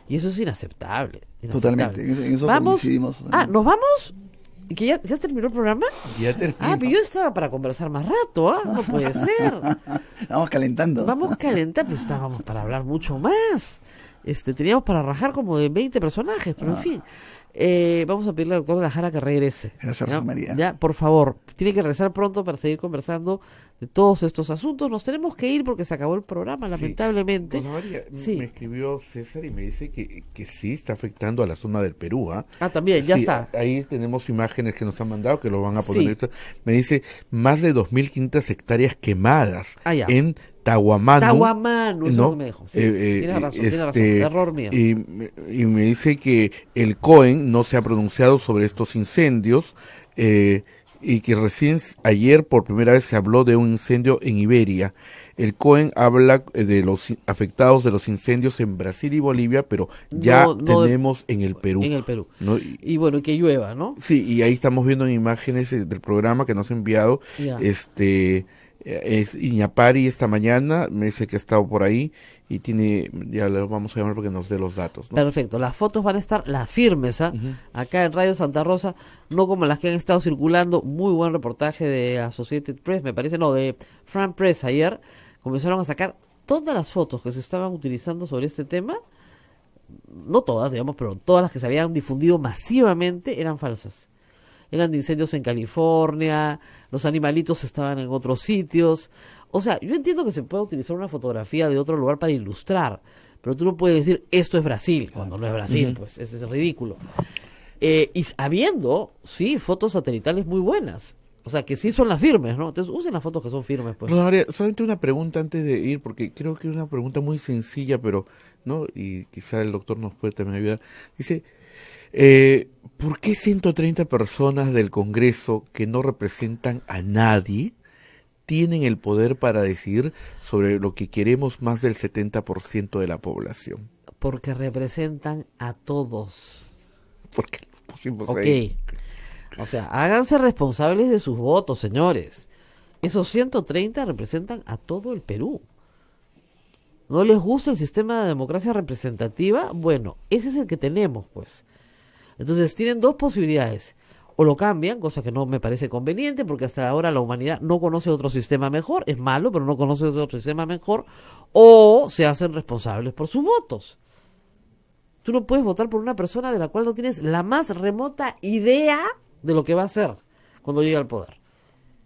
Y eso es inaceptable. Totalmente. En eso ¿Vamos? coincidimos. ¿Nos vamos? ¿Que ya terminó el programa? Ya terminó. Pero yo estaba para conversar más rato, no puede ser. Vamos calentando. Pues estábamos para hablar mucho más. Teníamos para rajar como de 20 personajes, pero en fin. Vamos a pedirle al doctor de la Jara que regrese. Gracias, Rosa María. Ya, por favor, tiene que regresar pronto para seguir conversando de todos estos asuntos. Nos tenemos que ir porque se acabó el programa, lamentablemente. Rosa María, me escribió César y me dice que sí está afectando a la zona del Perú. También, ya está. Ahí tenemos imágenes que nos han mandado que lo van a poner. Me dice más de 2.500 hectáreas quemadas en Tahuamano, eso es lo que me dijo. Sí, tiene razón, error mío. Y me dice que el COEN no se ha pronunciado sobre estos incendios y que recién ayer por primera vez se habló de un incendio en Iberia. El COEN habla de los afectados de los incendios en Brasil y Bolivia, pero ya tenemos en el Perú. En el Perú. ¿No? Y bueno, que llueva, ¿no? Sí, y ahí estamos viendo en imágenes del programa que nos ha enviado es Iñapari esta mañana, me dice que ha estado por ahí y ya lo vamos a llamar porque nos dé los datos, ¿no? Perfecto, las fotos van a estar, las firmes, acá en Radio Santa Rosa, no como las que han estado circulando. Muy buen reportaje de Associated Press, me parece, de Front Press ayer. Comenzaron a sacar todas las fotos que se estaban utilizando sobre este tema, no todas, digamos, pero todas las que se habían difundido masivamente eran falsas. Eran de incendios en California, los animalitos estaban en otros sitios. O sea, yo entiendo que se puede utilizar una fotografía de otro lugar para ilustrar, pero tú no puedes decir, esto es Brasil, cuando no es Brasil, pues ese es ridículo. Y habiendo, sí, fotos satelitales muy buenas. O sea, que sí son las firmes, ¿no? Entonces usen las fotos que son firmes, pues. María, solamente una pregunta antes de ir, porque creo que es una pregunta muy sencilla, pero, ¿no? Y quizá el doctor nos puede también ayudar. Dice, ¿por qué 130 personas del Congreso que no representan a nadie tienen el poder para decidir sobre lo que queremos más del 70% de la población? Porque representan a todos. Porque los pusimos ahí. O sea, háganse responsables de sus votos, señores. Esos 130 representan a todo el Perú. ¿No les gusta el sistema de democracia representativa? Bueno, ese es el que tenemos, pues. Entonces tienen dos posibilidades. O lo cambian, cosa que no me parece conveniente, porque hasta ahora la humanidad no conoce otro sistema mejor. Es malo, pero no conoce otro sistema mejor. O se hacen responsables por sus votos. Tú no puedes votar por una persona de la cual no tienes la más remota idea de lo que va a hacer cuando llegue al poder.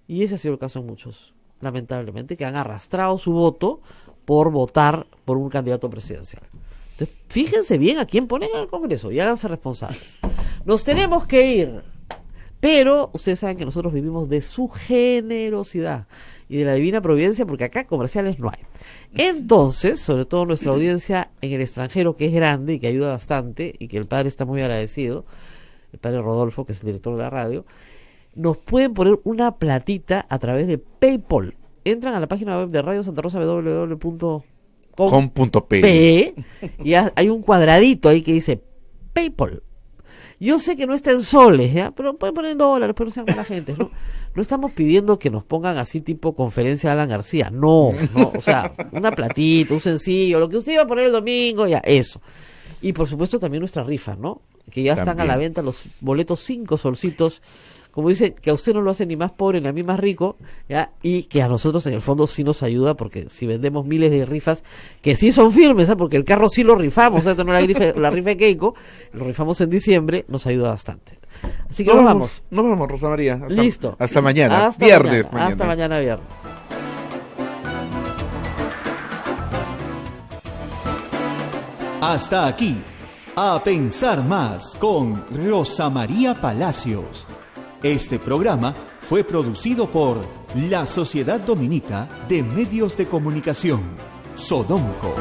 Y ese ha sido el caso de muchos, lamentablemente, que han arrastrado su voto por votar por un candidato presidencial. Entonces, fíjense bien a quién ponen en el Congreso y háganse responsables. Nos tenemos que ir, pero ustedes saben que nosotros vivimos de su generosidad y de la divina providencia, porque acá comerciales no hay. Entonces, sobre todo nuestra audiencia en el extranjero, que es grande y que ayuda bastante, y que el padre está muy agradecido, el padre Rodolfo, que es el director de la radio, nos pueden poner una platita a través de PayPal. Entran a la página web de Radio Santa Rosa, www.com.pe, y hay un cuadradito ahí que dice PayPal. Yo sé que no está en soles, ¿ya? Pero pueden poner en dólares, pero no sean mala gente, ¿no? No estamos pidiendo que nos pongan así tipo conferencia de Alan García, no, o sea, una platita, un sencillo, lo que usted iba a poner el domingo, ya, eso. Y por supuesto también nuestra rifa, ¿no? que ya están También. a la venta los boletos 5 solcitos. Como dice, que a usted no lo hace ni más pobre ni a mí más rico, ¿ya? Y que a nosotros en el fondo sí nos ayuda, porque si vendemos miles de rifas que sí son firmes, ¿eh? Porque el carro sí lo rifamos, esto no es la rifa de Keiko, lo rifamos en diciembre, nos ayuda bastante. Así que nos vamos. Nos vamos, Rosa María. Listo. Hasta mañana. Hasta Viernes. mañana. Hasta mañana viernes. Hasta aquí, A Pensar Más con Rosa María Palacios. Este programa fue producido por la Sociedad Dominica de Medios de Comunicación, Sodomco.